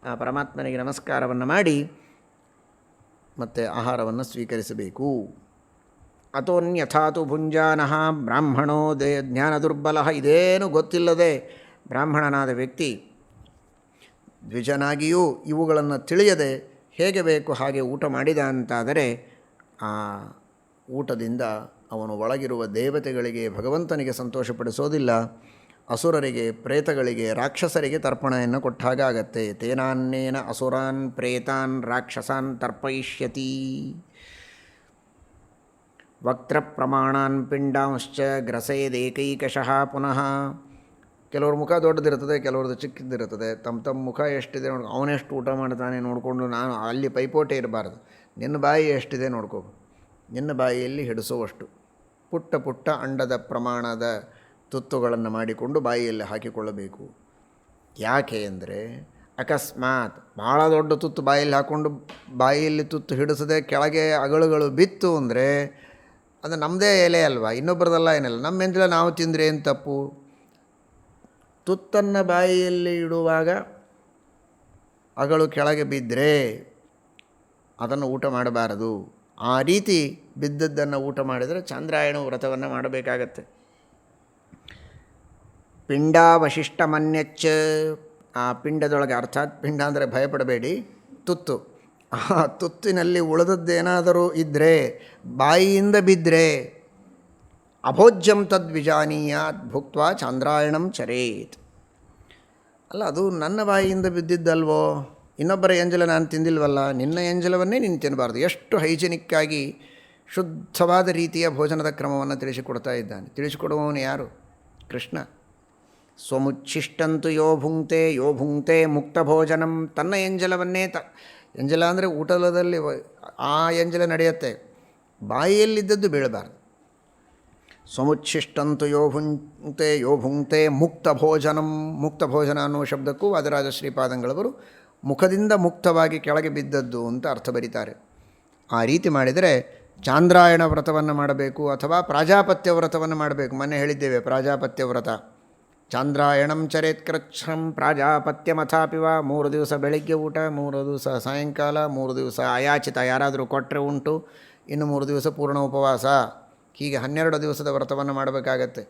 ಆ ಪರಮಾತ್ಮನಿಗೆ ನಮಸ್ಕಾರವನ್ನು ಮಾಡಿ ಮತ್ತು ಆಹಾರವನ್ನು ಸ್ವೀಕರಿಸಬೇಕು. ಅಥೋನ್ಯಥಾತು ಭುಂಜಾನಃ ಬ್ರಾಹ್ಮಣೋ ಜ್ಞಾನದುರ್ಬಲ. ಇದೇನು ಗೊತ್ತಿಲ್ಲದೆ ಬ್ರಾಹ್ಮಣನಾದ ವ್ಯಕ್ತಿ ದ್ವಿಜನಾಗಿಯೂ ಇವುಗಳನ್ನು ತಿಳಿಯದೆ ಹೇಗೆ ಬೇಕು ಹಾಗೆ ಊಟ ಮಾಡಿದ ಅಂತಾದರೆ ಆ ಊಟದಿಂದ ಅವನು ಒಳಗಿರುವ ದೇವತೆಗಳಿಗೆ, ಭಗವಂತನಿಗೆ ಸಂತೋಷಪಡಿಸೋದಿಲ್ಲ. ಅಸುರರಿಗೆ, ಪ್ರೇತಗಳಿಗೆ, ರಾಕ್ಷಸರಿಗೆ ತರ್ಪಣೆಯನ್ನು ಕೊಟ್ಟಾಗ ಆಗತ್ತೆ. ತೇನಾನ್ನೇನ ಅಸುರಾನ್ ಪ್ರೇತಾನ್ ರಾಕ್ಷಸಾನ್ ತರ್ಪಯಿಷ್ಯತಿ. ವಕ್ತ್ರ ಪ್ರಮಾಣಾನ್ ಪಿಂಡಾಂಶ್ಚ ಗ್ರಸೇದೇಕೈಕಶಃ ಪುನಃ. ಕೆಲವ್ರ ಮುಖ ದೊಡ್ಡದಿರ್ತದೆ, ಕೆಲವ್ರದ್ದು ಚಿಕ್ಕದಿರ್ತದೆ. ತಮ್ಮ ಮುಖ ಎಷ್ಟಿದೆ ನೋಡಿ, ಅವನೆಷ್ಟು ಊಟ ಮಾಡ್ತಾನೆ ನೋಡಿಕೊಂಡು ನಾನು ಅಲ್ಲಿ ಪೈಪೋಟಿ ಇರಬಾರ್ದು. ನಿನ್ನ ಬಾಯಿ ಎಷ್ಟಿದೆ ನೋಡ್ಕೋ, ನಿನ್ನ ಬಾಯಿಯಲ್ಲಿ ಹಿಡಿಸುವಷ್ಟು ಪುಟ್ಟ ಪುಟ್ಟ ಅಂಡದ ಪ್ರಮಾಣದ ತುತ್ತುಗಳನ್ನು ಮಾಡಿಕೊಂಡು ಬಾಯಿಯಲ್ಲಿ ಹಾಕಿಕೊಳ್ಳಬೇಕು. ಯಾಕೆ ಅಂದರೆ ಅಕಸ್ಮಾತ್ ಭಾಳ ದೊಡ್ಡ ತುತ್ತು ಬಾಯಲ್ಲಿ ಹಾಕ್ಕೊಂಡು ಬಾಯಿಯಲ್ಲಿ ತುತ್ತು ಹಿಡಿಸದೆ ಕೆಳಗೆ ಅಗಳುಗಳು ಬಿತ್ತು ಅಂದರೆ ಅದು ನಮ್ಮದೇ ಎಲೆ ಅಲ್ವಾ, ಇನ್ನೊಬ್ಬರದಲ್ಲ ಏನಲ್ಲ. ನಮ್ಮ ಎಂಜಲ ನಾವು ತಿಂದರೆ ಏನು ತಪ್ಪು? ತುತ್ತನ್ನು ಬಾಯಿಯಲ್ಲಿ ಇಡುವಾಗ ಅಗಳು ಕೆಳಗೆ ಬಿದ್ದರೆ ಅದನ್ನು ಊಟ ಮಾಡಬಾರದು. ಆ ರೀತಿ ಬಿದ್ದದ್ದನ್ನು ಊಟ ಮಾಡಿದರೆ ಚಾಂದ್ರಾಯಣ ವ್ರತವನ್ನು ಮಾಡಬೇಕಾಗತ್ತೆ. ಪಿಂಡಾವಶಿಷ್ಟ ಮನ್ಯಚ್ಚ, ಆ ಪಿಂಡದೊಳಗೆ, ಅರ್ಥಾತ್ ಪಿಂಡ ಅಂದರೆ ಭಯಪಡಬೇಡಿ, ತುತ್ತು, ಆ ತುತ್ತಿನಲ್ಲಿ ಉಳಿದದ್ದೇನಾದರೂ ಇದ್ದರೆ, ಬಾಯಿಯಿಂದ ಬಿದ್ದರೆ ಅಭೋಜ್ಯಂ ತದ್ವಿಜಾನೀಯಾತ್ ಭುಕ್ತ್ವಾ ಚಾಂದ್ರಾಯಣಂ ಚರೇತ್. ಅಲ್ಲ, ಅದು ನನ್ನ ಬಾಯಿಯಿಂದ ಬಿದ್ದಿದ್ದಲ್ವೋ, ಇನ್ನೊಬ್ಬರ ಎಂಜಲ ನಾನು ತಿಂದಿಲ್ವಲ್ಲ, ನಿನ್ನ ಎಂಜಲವನ್ನೇ ನೀನು ತಿನ್ನಬಾರ್ದು. ಎಷ್ಟು ಹೈಜಿನಿಕ್ಕಾಗಿ ಶುದ್ಧವಾದ ರೀತಿಯ ಭೋಜನದ ಕ್ರಮವನ್ನು ತಿಳಿಸಿಕೊಡ್ತಾ ಇದ್ದಾನೆ. ತಿಳಿಸಿಕೊಡುವವನು ಯಾರು? ಕೃಷ್ಣ. ಸ್ವಮುಚ್ಛಿಷ್ಟಂತು ಯೋ ಭುಂಕ್ತೆ ಮುಕ್ತ ಭೋಜನಂ. ತನ್ನ ಎಂಜಲವನ್ನೇ ಎಂಜಲ ಅಂದರೆ ಊಟದಲ್ಲಿ ಆ ಎಂಜಲ ನಡೆಯುತ್ತೆ, ಬಾಯಿಯಲ್ಲಿದ್ದದ್ದು ಬೀಳಬಾರ್ದು. ಸ್ವಮುಚ್ಛಿಷ್ಟಂತು ಯೋ ಭುಂಕ್ತೆ ಮುಕ್ತ ಭೋಜನಂ. ಮುಕ್ತ ಭೋಜನ ಅನ್ನುವ ಶಬ್ದಕ್ಕೂ ವಾದರಾಜ ಶ್ರೀಪಾದಂಗಳವರು ಮುಖದಿಂದ ಮುಕ್ತವಾಗಿ ಕೆಳಗೆ ಬಿದ್ದದ್ದು ಅಂತ ಅರ್ಥ ಬರೀತಾರೆ. ಆ ರೀತಿ ಮಾಡಿದರೆ ಚಾಂದ್ರಾಯಣ ವ್ರತವನ್ನು ಮಾಡಬೇಕು, ಅಥವಾ ಪ್ರಾಜಾಪತ್ಯ ವ್ರತವನ್ನು ಮಾಡಬೇಕು. ಮೊನ್ನೆ ಹೇಳಿದ್ದೇವೆ ಪ್ರಾಜಾಪತ್ಯ ವ್ರತ. ಚಾಂದ್ರಾಯಣಂ ಚರೇತ್ ಕೃಚ್ಛ್ರಂ ಪ್ರಾಜಾಪತ್ಯಮಥಾಪಿವ. 3 ದಿವಸ ಬೆಳಗ್ಗೆ ಊಟ, 3 ದಿವಸ ಸಾಯಂಕಾಲ, 3 ದಿವಸ ಅಯಾಚಿತ, ಯಾರಾದರೂ ಕೊಟ್ಟರೆ ಉಂಟು, ಇನ್ನು 3 ದಿವಸ ಪೂರ್ಣ ಉಪವಾಸ. ಹೀಗೆ 12 ದಿವಸದ ವ್ರತವನ್ನು ಮಾಡಬೇಕಾಗತ್ತೆ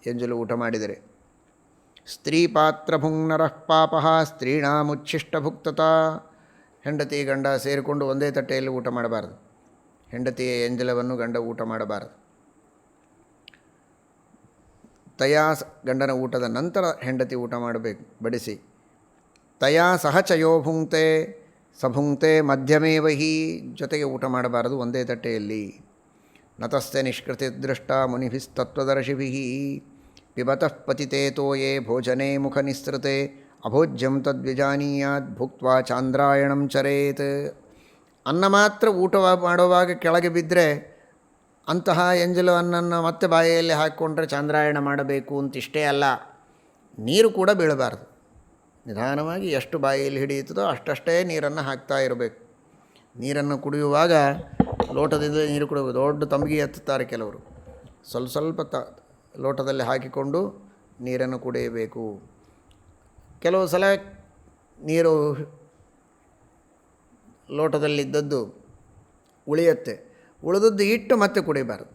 ಎಂಜಲು ಊಟ ಮಾಡಿದರೆ. ಸ್ತ್ರೀ ಪಾತ್ರ ಭುಂಗ್ನರಃ ಪಾಪಃ ಸ್ತ್ರೀಣಾಮುಚ್ಛಿಷ್ಟಭುಕ್ತತಾ. ಹೆಂಡತಿ ಗಂಡ ಸೇರಿಕೊಂಡು ಒಂದೇ ತಟ್ಟೆಯಲ್ಲಿ ಊಟ ಮಾಡಬಾರ್ದು. ಹೆಂಡತಿಯ ಎಂಜಲವನ್ನು ಗಂಡ ಊಟ ಮಾಡಬಾರದು. ತಯಾ ಗಂಡನ ಊಟದ ನಂತರ ಹೆಂಡತಿ ಊಟ ಮಾಡಬೇಕು ಬಡಿಸಿ. ತಯಾ ಸಹಚಯೋ ಭುಂಕ್ತೆ ಸಭುಂಕ್ತೆ ಮಧ್ಯಮೇವ ಹಿ. ಜೊತೆಗೆ ಊಟ ಮಾಡಬಾರದು ಒಂದೇ ತಟ್ಟೆಯಲ್ಲಿ. ನತಸ್ತೆ ನಿಷ್ಕೃತಿ ದೃಷ್ಟ ಮುನಿಭಿಸ್ತತ್ವದರ್ಶಿಭಿ ಪಿಬತಃ ಪತಿತೆ ತೋಯೇ ಭೋಜನೆ ಮುಖ ನಿಸೃತೆ ಅಭೋಜ್ಯಂ ತದ್ವಿಜಾನೀಯಾತ್ ಭುಕ್ತ್ವಾ ಚಾಂದ್ರಾಯಣಂ ಚರೇತ್. ಅನ್ನ ಮಾತ್ರ ಊಟ ಮಾಡುವಾಗ ಕೆಳಗೆ ಬಿದ್ದರೆ ಅಂತಹ ಎಂಜಲು ಅನ್ನನ್ನು ಮತ್ತೆ ಬಾಯಿಯಲ್ಲಿ ಹಾಕ್ಕೊಂಡ್ರೆ ಚಾಂದ್ರಾಯಣ ಮಾಡಬೇಕು ಅಂತಿಷ್ಟೇ ಅಲ್ಲ, ನೀರು ಕೂಡ ಬೀಳಬಾರ್ದು. ನಿಧಾನವಾಗಿ ಎಷ್ಟು ಬಾಯಿಯಲ್ಲಿ ಹಿಡಿಯುತ್ತದೋ ಅಷ್ಟಷ್ಟೇ ನೀರನ್ನು ಹಾಕ್ತಾ ಇರಬೇಕು. ನೀರನ್ನು ಕುಡಿಯುವಾಗ ಲೋಟದಿಂದ ನೀರು ಕುಡಿಯುವುದು. ದೊಡ್ಡ ತಂಬಿಗೆ ಎತ್ತುತ್ತಾರೆ ಕೆಲವರು, ಸ್ವಲ್ಪ ಸ್ವಲ್ಪ ಲೋಟದಲ್ಲಿ ಹಾಕಿಕೊಂಡು ನೀರನ್ನು ಕುಡಿಯಬೇಕು. ಕೆಲವು ಸಲ ನೀರು ಲೋಟದಲ್ಲಿದ್ದದ್ದು ಉಳಿಯುತ್ತೆ, ಉಳಿದದ್ದು ಇಟ್ಟು ಮತ್ತೆ ಕುಡಿಬಾರ್ದು.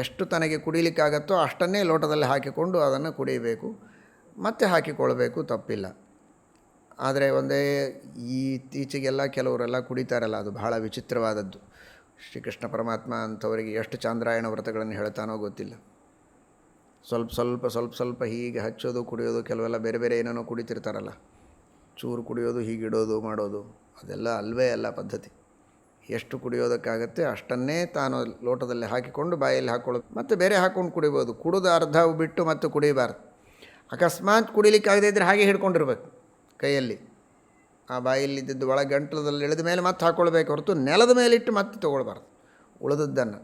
ಎಷ್ಟು ತನಗೆ ಕುಡಿಲಿಕ್ಕಾಗತ್ತೋ ಅಷ್ಟನ್ನೇ ಲೋಟದಲ್ಲಿ ಹಾಕಿಕೊಂಡು ಅದನ್ನು ಕುಡಿಯಬೇಕು, ಮತ್ತೆ ಹಾಕಿಕೊಳ್ಬೇಕು, ತಪ್ಪಿಲ್ಲ. ಆದರೆ ಒಂದೇ ಇತ್ತೀಚೆಗೆಲ್ಲ ಕೆಲವರೆಲ್ಲ ಕುಡಿತಾರಲ್ಲ, ಅದು ಬಹಳ ವಿಚಿತ್ರವಾದದ್ದು. ಶ್ರೀಕೃಷ್ಣ ಪರಮಾತ್ಮ ಅಂಥವರಿಗೆ ಎಷ್ಟು ಚಾಂದ್ರಾಯಣ ವ್ರತಗಳನ್ನು ಹೇಳ್ತಾನೋ ಗೊತ್ತಿಲ್ಲ. ಸ್ವಲ್ಪ ಸ್ವಲ್ಪ ಹೀಗೆ ಹಚ್ಚೋದು ಕುಡಿಯೋದು, ಕೆಲವೆಲ್ಲ ಬೇರೆ ಬೇರೆ ಏನೇನೋ ಕುಡಿತಿರ್ತಾರಲ್ಲ, ಚೂರು ಕುಡಿಯೋದು, ಹೀಗಿಡೋದು ಮಾಡೋದು, ಅದೆಲ್ಲ ಅಲ್ವೇ ಅಲ್ಲ ಪದ್ಧತಿ. ಎಷ್ಟು ಕುಡಿಯೋದಕ್ಕಾಗತ್ತೆ ಅಷ್ಟನ್ನೇ ತಾನು ಲೋಟದಲ್ಲಿ ಹಾಕಿಕೊಂಡು ಬಾಯಲ್ಲಿ ಹಾಕ್ಕೊಳ್ಳೋದು, ಮತ್ತು ಬೇರೆ ಹಾಕ್ಕೊಂಡು ಕುಡಿಬೋದು. ಕುಡಿದು ಅರ್ಧ ಬಿಟ್ಟು ಮತ್ತೆ ಕುಡಿಯಬಾರ್ದು. ಅಕಸ್ಮಾತ್ ಕುಡಿಲಿಕ್ಕಾಗದೇ ಇದ್ದರೆ ಹಾಗೆ ಹಿಡ್ಕೊಂಡಿರ್ಬೇಕು ಕೈಯಲ್ಲಿ. ಆ ಬಾಯಲ್ಲಿದ್ದದ್ದು ಒಳಗೆ ಗಂಟಲದಲ್ಲಿ ಇಳಿದ ಮೇಲೆ ಮತ್ತೆ ಹಾಕ್ಕೊಳ್ಬೇಕು ಹೊರತು ನೆಲದ ಮೇಲಿಟ್ಟು ಮತ್ತೆ ತೊಗೊಳ್ಬಾರ್ದು ಉಳಿದದ್ದನ್ನು.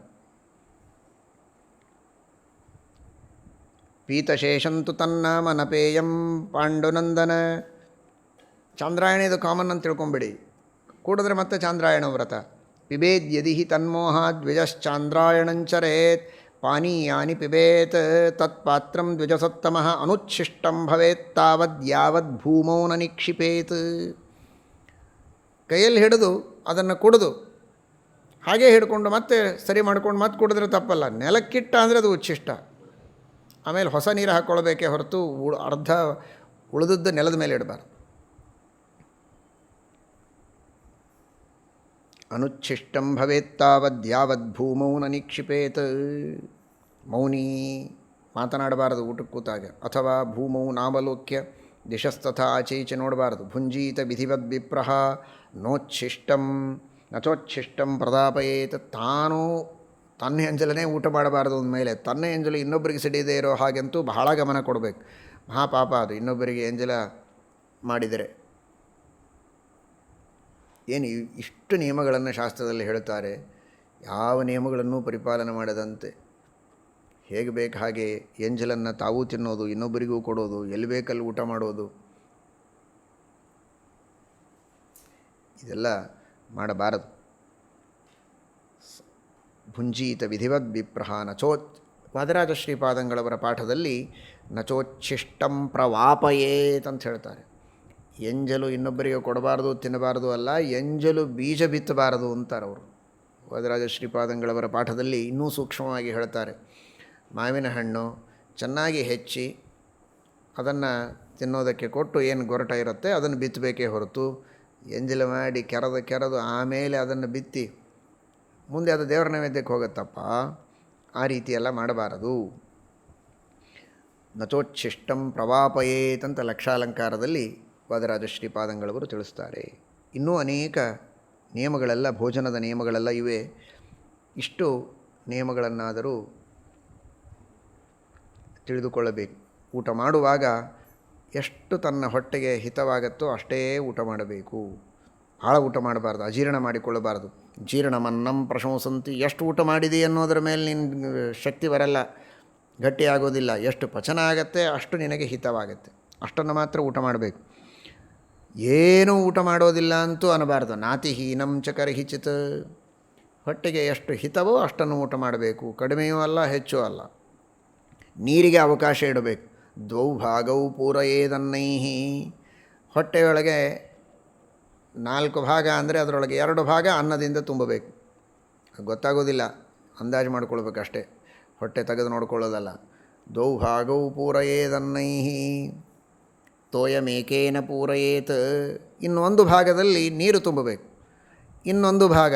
ಪೀತಶೇಷಂತು ತನ್ನಾಮ ನಪೇಯಂ ಪಾಂಡುನಂದನ. ಚಾಂದ್ರಾಯಣ ಇದು ಕಾಮನ್ ಅಂತ ತಿಳ್ಕೊಂಬಿಡಿ. ಕೂಡಿದ್ರೆ ಮತ್ತೆ ಚಾಂದ್ರಾಯಣ ವ್ರತ. ಪಿಬೇದ್ಯದಿ ತನ್ಮೋಹಾದ್ ದ್ವಿಜಶ್ಚಾಂದ್ರಾಯಣಂಚರೇತ್ ಪಾನೀಯಾನಿ ಪಿಬೇತ್ ತತ್ಪಾತ್ರಂ ದ್ವಿಜಸತ್ತಮಃ ಅನುಚ್ಛಿಷ್ಟಂ ಭವೇತ್ ತಾವದ್ಯಾವದ್ ಭೂಮೌ ನ ನಿಕ್ಷಿಪೇತ್. ಕೈಯಲ್ಲಿ ಹಿಡಿದು ಅದನ್ನು ಕುಡಿದು ಹಾಗೇ ಹಿಡ್ಕೊಂಡು ಮತ್ತೆ ಸರಿ ಮಾಡ್ಕೊಂಡು ಮತ್ತೆ ಕುಡಿದ್ರೆ ತಪ್ಪಲ್ಲ. ನೆಲಕ್ಕಿಟ್ಟ ಅಂದರೆ ಅದು ಉಚ್ಛಿಷ್ಟ. ಆಮೇಲೆ ಹೊಸ ನೀರು ಹಾಕ್ಕೊಳ್ಬೇಕೇ ಹೊರತು ಅರ್ಧ ಉಳಿದದ್ದು ನೆಲದ ಮೇಲೆ ಇಡಬಾರ್ದು. ಅನುಚ್ಛಿಷ್ಟಂ ಭವೇತ್ತಾವದ್ಯಾವದ್ ಭೂಮೌ ನ ನಿಕ್ಷಿಪೇತ್. ಮೌನಿ, ಮಾತನಾಡಬಾರದು ಊಟಕ್ಕೆ ಕೂತಾಗ. ಅಥವಾ ಭೂಮೌ ನಾವಲೋಕ್ಯ ದಿಶಸ್ತಥ ಆಚೆ ಈಚೆ ನೋಡಬಾರದು. ಭುಂಜೀತ ವಿಧಿವದ್ ವಿಪ್ರಹ ನೋಚ್ಛಿಷ್ಟಂ. ನಚೋಚ್ಛಿಷ್ಟಂ ಪ್ರದಾಪಯೇತ್. ತಾನು ತನ್ನ ಎಂಜಲನೇ ಊಟ ಮಾಡಬಾರ್ದು ಅಂದಮೇಲೆ ತನ್ನ ಎಂಜಲು ಇನ್ನೊಬ್ಬರಿಗೆ ಸಿಡಿಯದೇ ಇರೋ ಹಾಗಂತೂ ಬಹಳ ಗಮನ ಕೊಡಬೇಕು. ಮಹಾಪಾಪ ಅದು ಇನ್ನೊಬ್ಬರಿಗೆ ಎಂಜಲ ಮಾಡಿದರೆ. ಏನು ಇಷ್ಟು ನಿಯಮಗಳನ್ನು ಶಾಸ್ತ್ರದಲ್ಲಿ ಹೇಳುತ್ತಾರೆ. ಯಾವ ನಿಯಮಗಳನ್ನು ಪರಿಪಾಲನೆ ಮಾಡದಂತೆ ಹೇಗೆ ಬೇಕು ಹಾಗೆ ಎಂಜಲನ್ನು ತಾವೂ ತಿನ್ನೋದು, ಇನ್ನೊಬ್ಬರಿಗೂ ಕೊಡೋದು, ಎಲ್ಲಿ ಬೇಕಲ್ಲಿ ಊಟ ಮಾಡೋದು, ಇದೆಲ್ಲ ಮಾಡಬಾರದು. ಭುಂಜೀತ ವಿಧಿವದ್ ವಿಪ್ರಹ ನಚೋತ್. ವಾದರಾಜ ಶ್ರೀಪಾದಂಗಳವರ ಪಾಠದಲ್ಲಿ ನಚೋಚ್ಛಿಷ್ಟಂ ಪ್ರವಾಪಯೇತ್ ಅಂತ ಹೇಳ್ತಾರೆ. ಎಂಜಲು ಇನ್ನೊಬ್ಬರಿಗೆ ಕೊಡಬಾರ್ದು, ತಿನ್ನಬಾರ್ದು ಅಲ್ಲ, ಎಂಜಲು ಬೀಜ ಬಿತ್ತಬಾರದು ಅಂತಾರೆ ಅವರು. ವಾದರಾಜ ಶ್ರೀಪಾದಂಗಳವರ ಪಾಠದಲ್ಲಿ ಇನ್ನೂ ಸೂಕ್ಷ್ಮವಾಗಿ ಹೇಳ್ತಾರೆ. ಮಾವಿನ ಹಣ್ಣು ಚೆನ್ನಾಗಿ ಹೆಚ್ಚಿ ಅದನ್ನು ತಿನ್ನೋದಕ್ಕೆ ಕೊಟ್ಟು ಏನು ಗೊರಟ ಇರುತ್ತೆ ಅದನ್ನು ಬಿತ್ತಬೇಕೇ ಹೊರತು ಎಂಜಲು ಮಾಡಿ ಕೆರೆದು ಆಮೇಲೆ ಅದನ್ನು ಬಿತ್ತಿ ಮುಂದೆ ಅದು ದೇವರ ನೈವೇದ್ಯಕ್ಕೆ ಹೋಗುತ್ತಪ್ಪ. ಆ ರೀತಿಯೆಲ್ಲ ಮಾಡಬಾರದು. ನಚೋಚ್ಛಿಷ್ಟಂ ಪ್ರವಾಪಯೇತ್ ಅಂತ ಲಕ್ಷಾಲಂಕಾರದಲ್ಲಿ ವಾದರಾಜ ಶ್ರೀಪಾದಂಗಳವರು ತಿಳಿಸ್ತಾರೆ. ಇನ್ನೂ ಅನೇಕ ನಿಯಮಗಳೆಲ್ಲ, ಭೋಜನದ ನಿಯಮಗಳೆಲ್ಲ ಇವೆ. ಇಷ್ಟು ನಿಯಮಗಳನ್ನಾದರೂ ತಿಳಿದುಕೊಳ್ಳಬೇಕು. ಊಟ ಮಾಡುವಾಗ ಎಷ್ಟು ತನ್ನ ಹೊಟ್ಟೆಗೆ ಹಿತವಾಗುತ್ತೋ ಅಷ್ಟೇ ಊಟ ಮಾಡಬೇಕು. ಭಾಳ ಊಟ ಮಾಡಬಾರ್ದು, ಅಜೀರ್ಣ ಮಾಡಿಕೊಳ್ಳಬಾರ್ದು. ಜೀರ್ಣಮನ್ನಂ ಪ್ರಶಂಸಂತಿ. ಎಷ್ಟು ಊಟ ಮಾಡಿದೆ ಅನ್ನೋದರ ಮೇಲೆ ನಿನ್ನ ಶಕ್ತಿ ಬರಲ್ಲ, ಗಟ್ಟಿಯಾಗೋದಿಲ್ಲ. ಎಷ್ಟು ಪಚನ ಆಗತ್ತೆ ಅಷ್ಟು ನಿನಗೆ ಹಿತವಾಗತ್ತೆ, ಅಷ್ಟನ್ನು ಮಾತ್ರ ಊಟ ಮಾಡಬೇಕು. ಏನೂ ಊಟ ಮಾಡೋದಿಲ್ಲ ಅಂತೂ ಅನ್ನಬಾರ್ದು. ನಾತಿಹೀನಂ ಚಕರ್ಹಿಚಿತ್. ಹೊಟ್ಟೆಗೆ ಎಷ್ಟು ಹಿತವೋ ಅಷ್ಟನ್ನು ಊಟ ಮಾಡಬೇಕು, ಕಡಿಮೆಯೂ ಅಲ್ಲ ಹೆಚ್ಚೂ ಅಲ್ಲ. ನೀರಿಗೆ ಅವಕಾಶ ಇಡಬೇಕು. ದ್ವೌ ಭಾಗವು ಪೂರಯೇದನ್ನೈಹಿ. ಹೊಟ್ಟೆಯೊಳಗೆ 4 ಭಾಗ ಅಂದರೆ ಅದರೊಳಗೆ 2 ಭಾಗ ಅನ್ನದಿಂದ ತುಂಬಬೇಕು. ಗೊತ್ತಾಗೋದಿಲ್ಲ, ಅಂದಾಜು ಮಾಡ್ಕೊಳ್ಬೇಕು ಅಷ್ಟೇ, ಹೊಟ್ಟೆ ತೆಗೆದು ನೋಡ್ಕೊಳ್ಳೋದಲ್ಲ. ದ್ವೌ ಭಾಗವು ಪೂರಯೇದನ್ನೈಹಿ ತೋಯಮೇಕೇನ ಪೂರಯೇತ್. ಇನ್ನೊಂದು ಭಾಗದಲ್ಲಿ ನೀರು ತುಂಬಬೇಕು, ಇನ್ನೊಂದು ಭಾಗ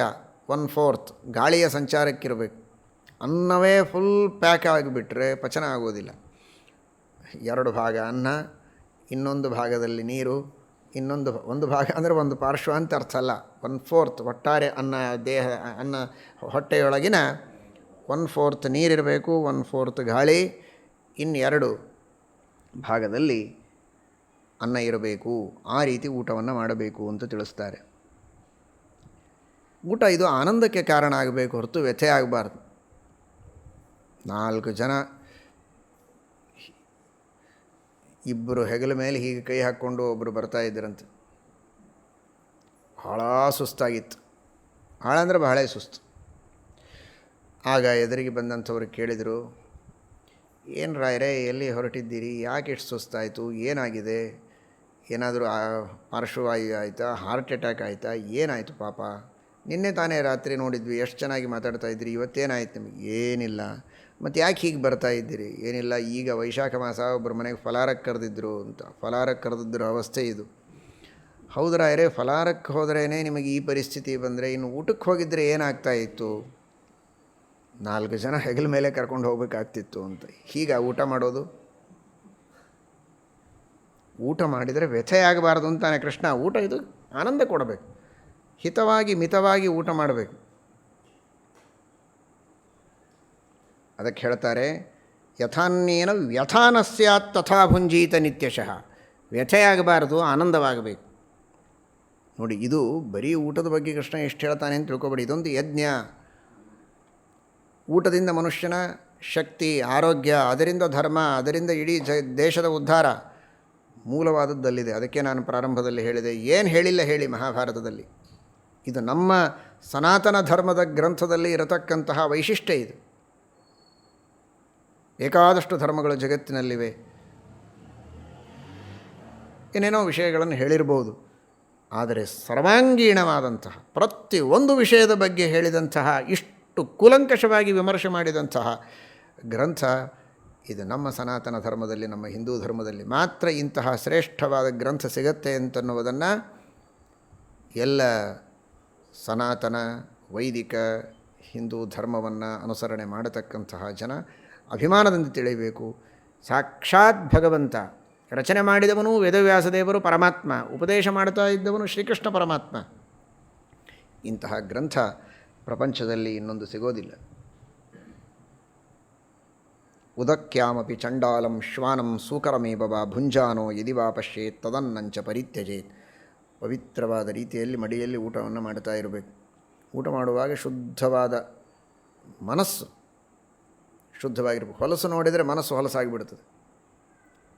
1/4 ಗಾಳಿಯ ಸಂಚಾರಕ್ಕಿರಬೇಕು. ಅನ್ನವೇ ಫುಲ್ ಪ್ಯಾಕ್ ಆಗಿಬಿಟ್ರೆ ಪಚನ ಆಗೋದಿಲ್ಲ. 2 ಭಾಗ ಅನ್ನ, ಇನ್ನೊಂದು ಭಾಗದಲ್ಲಿ ನೀರು, ಒಂದು ಭಾಗ ಅಂದರೆ ಒಂದು ಪಾರ್ಶ್ವ ಅಂತ ಅರ್ಥ ಅಲ್ಲ, 1/4 ಒಟ್ಟಾರೆ ಅನ್ನ, ದೇಹ ಅನ್ನ ಹೊಟ್ಟೆಯೊಳಗಿನ 1/4 ನೀರಿರಬೇಕು, 1/4 ಗಾಳಿ, ಇನ್ನು 2 ಭಾಗದಲ್ಲಿ ಅನ್ನ ಇರಬೇಕು. ಆ ರೀತಿ ಊಟವನ್ನು ಮಾಡಬೇಕು ಅಂತ ತಿಳಿಸ್ತಾರೆ. ಊಟ ಇದು ಆನಂದಕ್ಕೆ ಕಾರಣ ಆಗಬೇಕು ಹೊರತು ವ್ಯಥೆ ಆಗಬಾರ್ದು. 4 ಜನ ಇಬ್ಬರು ಹೆಗಲ ಮೇಲೆ ಹೀಗೆ ಕೈ ಹಾಕ್ಕೊಂಡು ಒಬ್ಬರು ಬರ್ತಾಯಿದ್ದರಂತೆ. ಭಾಳ ಸುಸ್ತಾಗಿತ್ತು, ಭಾಳ ಅಂದರೆ ಬಹಳ ಸುಸ್ತು. ಆಗ ಎದುರಿಗೆ ಬಂದಂಥವ್ರು ಕೇಳಿದರು, ಏನು ರಾಯರೇ ಎಲ್ಲಿ ಹೊರಟಿದ್ದೀರಿ, ಯಾಕೆ ಎಷ್ಟು ಸುಸ್ತಾಯಿತು, ಏನಾಗಿದೆ, ಏನಾದರೂ ಪಾರ್ಶ್ವವಾಯು ಆಯಿತಾ, ಹಾರ್ಟ್ ಅಟ್ಯಾಕ್ ಆಯಿತಾ, ಏನಾಯಿತು ಪಾಪ, ನಿನ್ನೆ ತಾನೇ ರಾತ್ರಿ ನೋಡಿದ್ವಿ ಎಷ್ಟು ಚೆನ್ನಾಗಿ ಮಾತಾಡ್ತಾ ಇದ್ದೀರಿ, ಇವತ್ತೇನಾಯ್ತು ನಿಮಗೆ, ಏನಿಲ್ಲ, ಮತ್ತು ಯಾಕೆ ಹೀಗೆ ಬರ್ತಾ ಇದ್ದೀರಿ, ಏನಿಲ್ಲ, ಈಗ ವೈಶಾಖ ಮಾಸ ಒಬ್ಬರು ಮನೆಗೆ ಫಲಾರಕ್ಕೆ ಕರೆದಿದ್ದರು ಅಂತ. ಫಲಾರಕ್ಕೆ ಕರೆದಿದ್ದರು ಅವಸ್ಥೆ ಇದು. ಹೌದು ರಾಯರೇ, ಫಲಾರಕ್ಕೆ ಹೋದ್ರೇ ನಿಮಗೆ ಈ ಪರಿಸ್ಥಿತಿ ಬಂದರೆ ಇನ್ನು ಊಟಕ್ಕೆ ಹೋಗಿದ್ದರೆ ಏನಾಗ್ತಾ ಇತ್ತು, 4 ಜನ ಹೆಗಲ ಮೇಲೆ ಕರ್ಕೊಂಡು ಹೋಗ್ಬೇಕಾಗ್ತಿತ್ತು ಅಂತ. ಹೀಗೆ ಊಟ ಮಾಡೋದು, ಊಟ ಮಾಡಿದರೆ ವ್ಯಥೆ ಆಗಬಾರ್ದು ಅಂತಾನೆ ಕೃಷ್ಣ. ಊಟ ಇದು ಆನಂದ ಕೊಡಬೇಕು, ಹಿತವಾಗಿ ಮಿತವಾಗಿ ಊಟ ಮಾಡಬೇಕು. ಅದಕ್ಕೆ ಹೇಳ್ತಾರೆ, ಯಥಾನ್ನೇನ ವ್ಯಥಾನ ಸ್ಯಾತ್ ತಥಾ ಭುಂಜೀತ ನಿತ್ಯಶಃ. ವ್ಯಥೆಯಾಗಬಾರ್ದು, ಆನಂದವಾಗಬೇಕು. ನೋಡಿ, ಇದು ಬರೀ ಊಟದ ಬಗ್ಗೆ ಕೃಷ್ಣ ಎಷ್ಟು ಹೇಳ್ತಾನೆ ಅಂತ ತಿಳ್ಕೊಬೇಡಿ. ಇದೊಂದು ಯಜ್ಞ. ಊಟದಿಂದ ಮನುಷ್ಯನ ಶಕ್ತಿ, ಆರೋಗ್ಯ, ಅದರಿಂದ ಧರ್ಮ, ಅದರಿಂದ ಇಡೀ ದೇಶದ ಉದ್ಧಾರ ಮೂಲವಾದದ್ದಲ್ಲಿದೆ. ಅದಕ್ಕೆ ನಾನು ಪ್ರಾರಂಭದಲ್ಲಿ ಹೇಳಿದೆ, ಏನು ಹೇಳಿಲ್ಲ ಹೇಳಿ ಮಹಾಭಾರತದಲ್ಲಿ. ಇದು ನಮ್ಮ ಸನಾತನ ಧರ್ಮದ ಗ್ರಂಥದಲ್ಲಿ ಇರತಕ್ಕಂತಹ ವೈಶಿಷ್ಟ್ಯ ಇದು. ಬೇಕಾದಷ್ಟು ಧರ್ಮಗಳು ಜಗತ್ತಿನಲ್ಲಿವೆ, ಏನೇನೋ ವಿಷಯಗಳನ್ನು ಹೇಳಿರ್ಬೋದು, ಆದರೆ ಸರ್ವಾಂಗೀಣವಾದಂತಹ ಪ್ರತಿಯೊಂದು ವಿಷಯದ ಬಗ್ಗೆ ಹೇಳಿದಂತಹ, ಇಷ್ಟು ಕೂಲಂಕಷವಾಗಿ ವಿಮರ್ಶೆ ಮಾಡಿದಂತಹ ಗ್ರಂಥ ಇದು ನಮ್ಮ ಸನಾತನ ಧರ್ಮದಲ್ಲಿ, ನಮ್ಮ ಹಿಂದೂ ಧರ್ಮದಲ್ಲಿ ಮಾತ್ರ ಇಂತಹ ಶ್ರೇಷ್ಠವಾದ ಗ್ರಂಥ ಸಿಗತ್ತೆ ಅಂತನ್ನುವುದನ್ನು ಎಲ್ಲ ಸನಾತನ ವೈದಿಕ ಹಿಂದೂ ಧರ್ಮವನ್ನು ಅನುಸರಣೆ ಮಾಡತಕ್ಕಂತಹ ಜನ ಅಭಿಮಾನದಿಂದ ತಿಳಿಯಬೇಕು. ಸಾಕ್ಷಾತ್ ಭಗವಂತ ರಚನೆ ಮಾಡಿದವನು ವೇದವ್ಯಾಸದೇವರು ಪರಮಾತ್ಮ, ಉಪದೇಶ ಮಾಡ್ತಾ ಇದ್ದವನು ಶ್ರೀಕೃಷ್ಣ ಪರಮಾತ್ಮ. ಇಂತಹ ಗ್ರಂಥ ಪ್ರಪಂಚದಲ್ಲಿ ಇನ್ನೊಂದು ಸಿಗೋದಿಲ್ಲ. ಉದಕ್ಯಾಮಪಿ ಚಂಡಾಲಂ ಶ್ವಾನಂ ಸೂಕರಮೇವ ವಾ ಭುಂಜಾನೋ ಯದಿ ವಾ ಪಶ್ಯೇತ್ ತದನ್ನಂಚ ಪರಿತ್ಯಜೇತ್. ಪವಿತ್ರವಾದ ರೀತಿಯಲ್ಲಿ ಮಡಿಯಲ್ಲಿ ಊಟವನ್ನು ಮಾಡ್ತಾ ಇರಬೇಕು. ಊಟ ಮಾಡುವಾಗ ಶುದ್ಧವಾದ ಮನಸ್ಸು ಶುದ್ಧವಾಗಿರಬೇಕು. ಹೊಲಸು ನೋಡಿದರೆ ಮನಸ್ಸು ಹೊಲಸಾಗಿಬಿಡ್ತದೆ.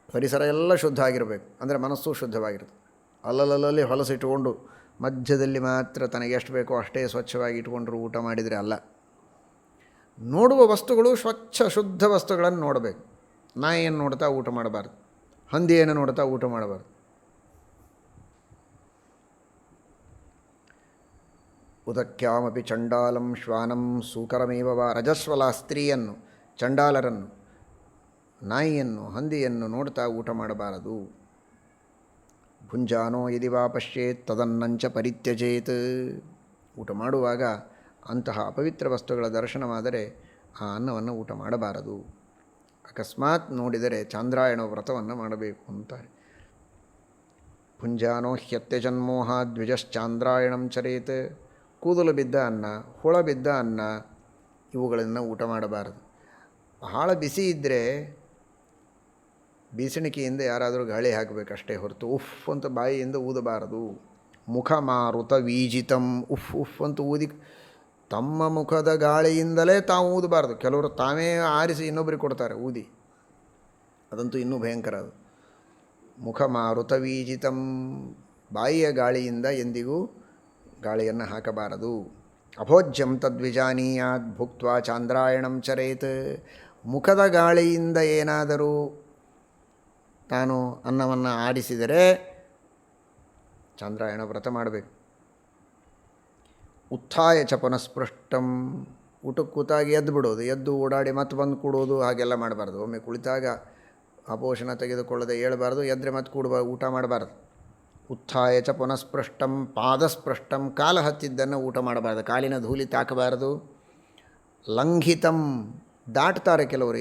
ಪರಿಸರ ಎಲ್ಲ ಶುದ್ಧ ಆಗಿರಬೇಕು, ಅಂದರೆ ಮನಸ್ಸು ಶುದ್ಧವಾಗಿರ್ತದೆ. ಅಲ್ಲಲ್ಲಿ ಹೊಲಸು ಇಟ್ಟುಕೊಂಡು ಮಧ್ಯದಲ್ಲಿ ಮಾತ್ರ ತನಗೆ ಎಷ್ಟು ಬೇಕೋ ಅಷ್ಟೇ ಸ್ವಚ್ಛವಾಗಿ ಇಟ್ಕೊಂಡ್ರು ಊಟ ಮಾಡಿದರೆ ಅಲ್ಲ. ನೋಡುವ ವಸ್ತುಗಳು ಸ್ವಚ್ಛ ಶುದ್ಧ ವಸ್ತುಗಳನ್ನು ನೋಡಬೇಕು. ನಾಯಿಯನ್ನು ನೋಡ್ತಾ ಊಟ ಮಾಡಬಾರ್ದು, ಹಂದಿಯನ್ನು ನೋಡ್ತಾ ಊಟ ಮಾಡಬಾರ್ದು. ಉದಕ್ಯಾಮಪಿ ಚಂಡಾಲಂ ಶ್ವಾನಂ ಸೂಕರಮೇವ ವಾ. ರಜಸ್ವಲ ಸ್ತ್ರೀಯನ್ನು, ಚಂಡಾಲರನ್ನು, ನಾಯಿಯನ್ನು, ಹಂದಿಯನ್ನು ನೋಡ್ತಾ ಊಟ ಮಾಡಬಾರದು. ಭುಂಜಾನೋ ಯದಿ ವಾ ಪಶ್ಯೇತ್ ತದನ್ನಂಚ ಪರಿತ್ಯಜೇತ್. ಊಟ ಮಾಡುವಾಗ ಅಂತಹ ಅಪವಿತ್ರ ವಸ್ತುಗಳ ದರ್ಶನವಾದರೆ ಆ ಅನ್ನವನ್ನು ಊಟ ಮಾಡಬಾರದು. ಅಕಸ್ಮಾತ್ ನೋಡಿದರೆ ಚಾಂದ್ರಾಯಣ ವ್ರತವನ್ನು ಮಾಡಬೇಕು ಅಂತಾರೆ. ಭುಂಜಾನೋ ಹ್ಯತ್ಯಜನ್ಮೋಹ ದ್ವಿಜಶ್ಚಾಂದ್ರಾಯಣಂ ಚರೇತ್. ಕೂದಲು ಬಿದ್ದ ಅನ್ನ, ಹುಳ ಬಿದ್ದ ಅನ್ನ, ಇವುಗಳನ್ನು ಊಟ ಮಾಡಬಾರದು. ಬಹಳ ಬಿಸಿ ಇದ್ದರೆ ಬೀಸಣಿಕೆಯಿಂದ ಯಾರಾದರೂ ಗಾಳಿ ಹಾಕಬೇಕಷ್ಟೇ ಹೊರತು ಉಫ್ ಅಂತ ಬಾಯಿಯಿಂದ ಊದಬಾರದು. ಮುಖ ಮಾರುತ ವೀಜಿತಂ. ಉಫ್ ಉಫ್ ಅಂತ ಊದಿ ತಮ್ಮ ಮುಖದ ಗಾಳಿಯಿಂದಲೇ ತಾವು ಊದಬಾರದು. ಕೆಲವರು ತಾವೇ ಆರಿಸಿ ಇನ್ನೊಬ್ಬರಿಗೆ ಕೊಡ್ತಾರೆ ಊದಿ, ಅದಂತೂ ಇನ್ನೂ ಭಯಂಕರ. ಅದು ಮುಖ ಮಾರುತ ವೀಜಿತಂ. ಬಾಯಿಯ ಗಾಳಿಯಿಂದ ಎಂದಿಗೂ ಗಾಳಿಯನ್ನು ಹಾಕಬಾರದು. ಅಭೋಜ್ಯಂ ತದ್ವಿಜಾನೀಯಾತ್ ಭುಕ್ತ್ವಾ ಚಾಂದ್ರಾಯಣಂ ಚರೇತ್. ಮುಖದ ಗಾಳಿಯಿಂದ ಏನಾದರೂ ತಾನು ಅನ್ನವನ್ನು ಆಡಿಸಿದರೆ ಚಾಂದ್ರಾಯಣ ವ್ರತ ಮಾಡಬೇಕು. ಉತ್ಥಾಯ ಚ ಪುನಃಸ್ಪೃಷ್ಟಂ. ಊಟಕ್ಕೆ ಕೂತಾಗಿ ಎದ್ದು ಬಿಡೋದು, ಎದ್ದು ಓಡಾಡಿ ಮತ್ತೆ ಬಂದು ಕೂಡೋದು, ಹಾಗೆಲ್ಲ ಮಾಡಬಾರ್ದು. ಒಮ್ಮೆ ಕುಳಿತಾಗ ಅಪೋಷಣ ತೆಗೆದುಕೊಳ್ಳದೆ ಏಳಬಾರ್ದು, ಎದ್ರೆ ಮತ್ತೆ ಊಟ ಮಾಡಬಾರ್ದು. ಉತ್ಥಾಯ ಚ ಪುನಃಸ್ಪೃಷ್ಟಂ ಪಾದಸ್ಪೃಷ್ಟಂ. ಕಾಲು ಹತ್ತಿದ್ದನ್ನು ಊಟ ಮಾಡಬಾರ್ದು, ಕಾಲಿನ ಧೂಳಿ ತಾಕಬಾರದು. ಲಂಘಿತಂ. ದಾಟ್ತಾರೆ ಕೆಲವರು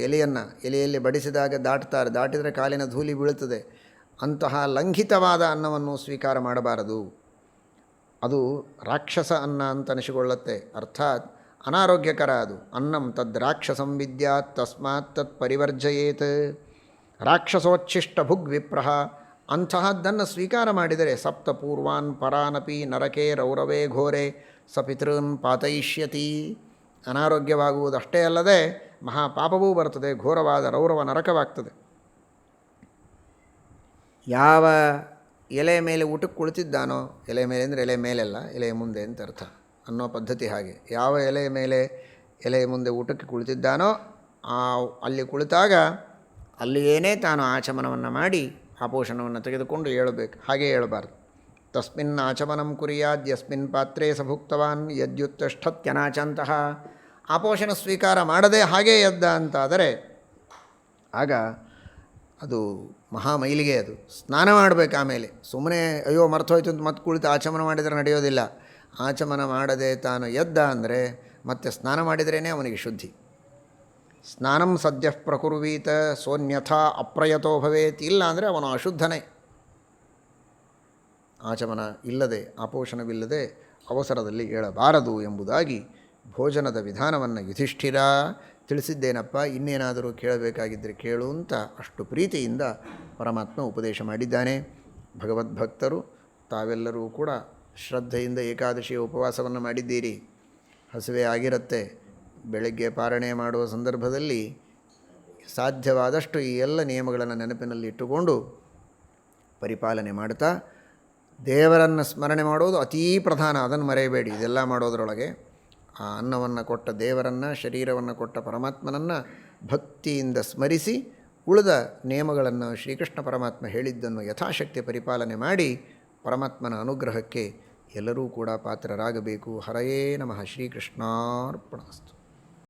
ಎಲೆಯಲ್ಲಿ ಬಡಿಸಿದಾಗ ದಾಟ್ತಾರೆ, ದಾಟಿದರೆ ಕಾಲಿನ ಧೂಳಿ ಬೀಳುತ್ತದೆ. ಅಂತಹ ಲಂಘಿತವಾದ ಅನ್ನವನ್ನು ಸ್ವೀಕಾರ ಮಾಡಬಾರದು. ಅದು ರಾಕ್ಷಸ ಅನ್ನ ಅಂತ ಅನಿಸಿಕೊಳ್ಳುತ್ತೆ, ಅರ್ಥಾತ್ ಅನಾರೋಗ್ಯಕರ. ಅದು ಅನ್ನಂ ತದ್ ರಾಕ್ಷಸಂ ವಿದ್ಯಾತ್ ತಸ್ಮಾತ್ ತತ್ ಪರಿವರ್ಜಯೇತ್. ರಾಕ್ಷಸೋಚ್ಛಿಷ್ಟ ಭುಗ್ ವಿಪ್ರಹ. ಅಂತಹದ್ದನ್ನು ಸ್ವೀಕಾರ ಮಾಡಿದರೆ ಸಪ್ತ ಪೂರ್ವಾನ್ ಪರಾನಪಿ ನರಕೆ ರೌರವೇ ಘೋರೆ ಸ ಪಿತॄನ್ ಪಾತಯಿಷ್ಯತಿ. ಅನಾರೋಗ್ಯವಾಗುವುದಷ್ಟೇ ಅಲ್ಲದೆ ಮಹಾಪಾಪವೂ ಬರ್ತದೆ, ಘೋರವಾದ ರೌರವ ನರಕವಾಗ್ತದೆ. ಯಾವ ಎಲೆ ಮೇಲೆ ಊಟಕ್ಕೆ ಕುಳಿತಿದ್ದಾನೋ, ಎಲೆ ಮೇಲೆ ಅಂದರೆ ಎಲೆ ಮೇಲೆಲ್ಲ, ಎಲೆಯ ಮುಂದೆ ಅಂತ ಅರ್ಥ ಅನ್ನೋ ಪದ್ಧತಿ ಹಾಗೆ. ಯಾವ ಎಲೆಯ ಮುಂದೆ ಊಟಕ್ಕೆ ಕುಳಿತಿದ್ದಾನೋ ಅಲ್ಲಿ ಕುಳಿತಾಗ ಅಲ್ಲಿಯೇನೇ ತಾನು ಆಚಮನವನ್ನು ಮಾಡಿ ಆಪೋಷಣವನ್ನು ತೆಗೆದುಕೊಂಡು ಏಳಬೇಕು, ಹಾಗೇ ಏಳಬಾರ್ದು. ತಸ್ಮಿನ್ ಆಚಮನಂ ಕುರಿಯಾದ್ ಯಸ್ಮಿನ್ ಪಾತ್ರೇ ಸ ಭುಕ್ತವಾನ್ ಯದ್ಯುತ್ತಷ್ಠತ್ಯನಾಚಂತಹ. ಆಪೋಷಣ ಸ್ವೀಕಾರ ಮಾಡದೆ ಹಾಗೇ ಎದ್ದ ಅಂತಾದರೆ ಆಗ ಅದು ಮಹಾಮೈಲಿಗೆ. ಅದು ಸ್ನಾನ ಮಾಡಬೇಕು. ಆಮೇಲೆ ಸುಮ್ಮನೆ ಅಯ್ಯೋ ಮರ್ತೋಯ್ತು ಅಂತ ಮತ್ತೆ ಕುಳಿತು ಆಚಮನ ಮಾಡಿದರೆ ನಡೆಯೋದಿಲ್ಲ. ಆಚಮನ ಮಾಡದೆ ತಾನು ಎದ್ದ ಅಂದರೆ ಮತ್ತೆ ಸ್ನಾನ ಮಾಡಿದ್ರೇ ಅವನಿಗೆ ಶುದ್ಧಿ. ಸ್ನಾನಂ ಸದ್ಯ ಪ್ರಕುರ್ವೀತ ಸೋನ್ಯಥಾ ಅಪ್ರಯತೋ ಭವೇತ್. ಇಲ್ಲ ಅಂದರೆ ಅವನು ಅಶುದ್ಧನೇ. ಆಚಮನ ಇಲ್ಲದೆ, ಆಪೋಷಣವಿಲ್ಲದೆ ಅವಸರದಲ್ಲಿ ಏಳಬಾರದು ಎಂಬುದಾಗಿ ಭೋಜನದ ವಿಧಾನವನ್ನು ಯುಧಿಷ್ಠಿರ ತಿಳಿಸಿದ್ದೇನಪ್ಪ, ಇನ್ನೇನಾದರೂ ಕೇಳಬೇಕಾಗಿದ್ದರೆ ಕೇಳು ಅಂತ ಅಷ್ಟು ಪ್ರೀತಿಯಿಂದ ಪರಮಾತ್ಮ ಉಪದೇಶ ಮಾಡಿದ್ದಾನೆ. ಭಗವದ್ಭಕ್ತರು ತಾವೆಲ್ಲರೂ ಕೂಡ ಶ್ರದ್ಧೆಯಿಂದ ಏಕಾದಶಿಯ ಉಪವಾಸವನ್ನು ಮಾಡಿದ್ದೀರಿ. ಹಸಿವೆ ಆಗಿರುತ್ತೆ. ಬೆಳಗ್ಗೆ ಪಾರಣೆ ಮಾಡುವ ಸಂದರ್ಭದಲ್ಲಿ ಸಾಧ್ಯವಾದಷ್ಟು ಈ ಎಲ್ಲ ನಿಯಮಗಳನ್ನು ನೆನಪಿನಲ್ಲಿ ಇಟ್ಟುಕೊಂಡು ಪರಿಪಾಲನೆ ಮಾಡ್ತಾ ದೇವರನ್ನು ಸ್ಮರಣೆ ಮಾಡೋದು ಅತೀ ಪ್ರಧಾನ. ಅದನ್ನು ಮರೆಯಬೇಡಿ. ಇದೆಲ್ಲ ಮಾಡೋದರೊಳಗೆ ಆ ಅನ್ನವನ್ನು ಕೊಟ್ಟ ದೇವರನ್ನು, ಶರೀರವನ್ನು ಕೊಟ್ಟ ಪರಮಾತ್ಮನನ್ನು ಭಕ್ತಿಯಿಂದ ಸ್ಮರಿಸಿ ಉಳಿದ ನಿಯಮಗಳನ್ನು ಶ್ರೀಕೃಷ್ಣ ಪರಮಾತ್ಮ ಹೇಳಿದ್ದನ್ನು ಯಥಾಶಕ್ತಿ ಪರಿಪಾಲನೆ ಮಾಡಿ ಪರಮಾತ್ಮನ ಅನುಗ್ರಹಕ್ಕೆ ಎಲ್ಲರೂ ಕೂಡ ಪಾತ್ರರಾಗಬೇಕು. ಹರಯೇ ನಮಃ. ಶ್ರೀಕೃಷ್ಣಾರ್ಪಣಮಸ್ತು.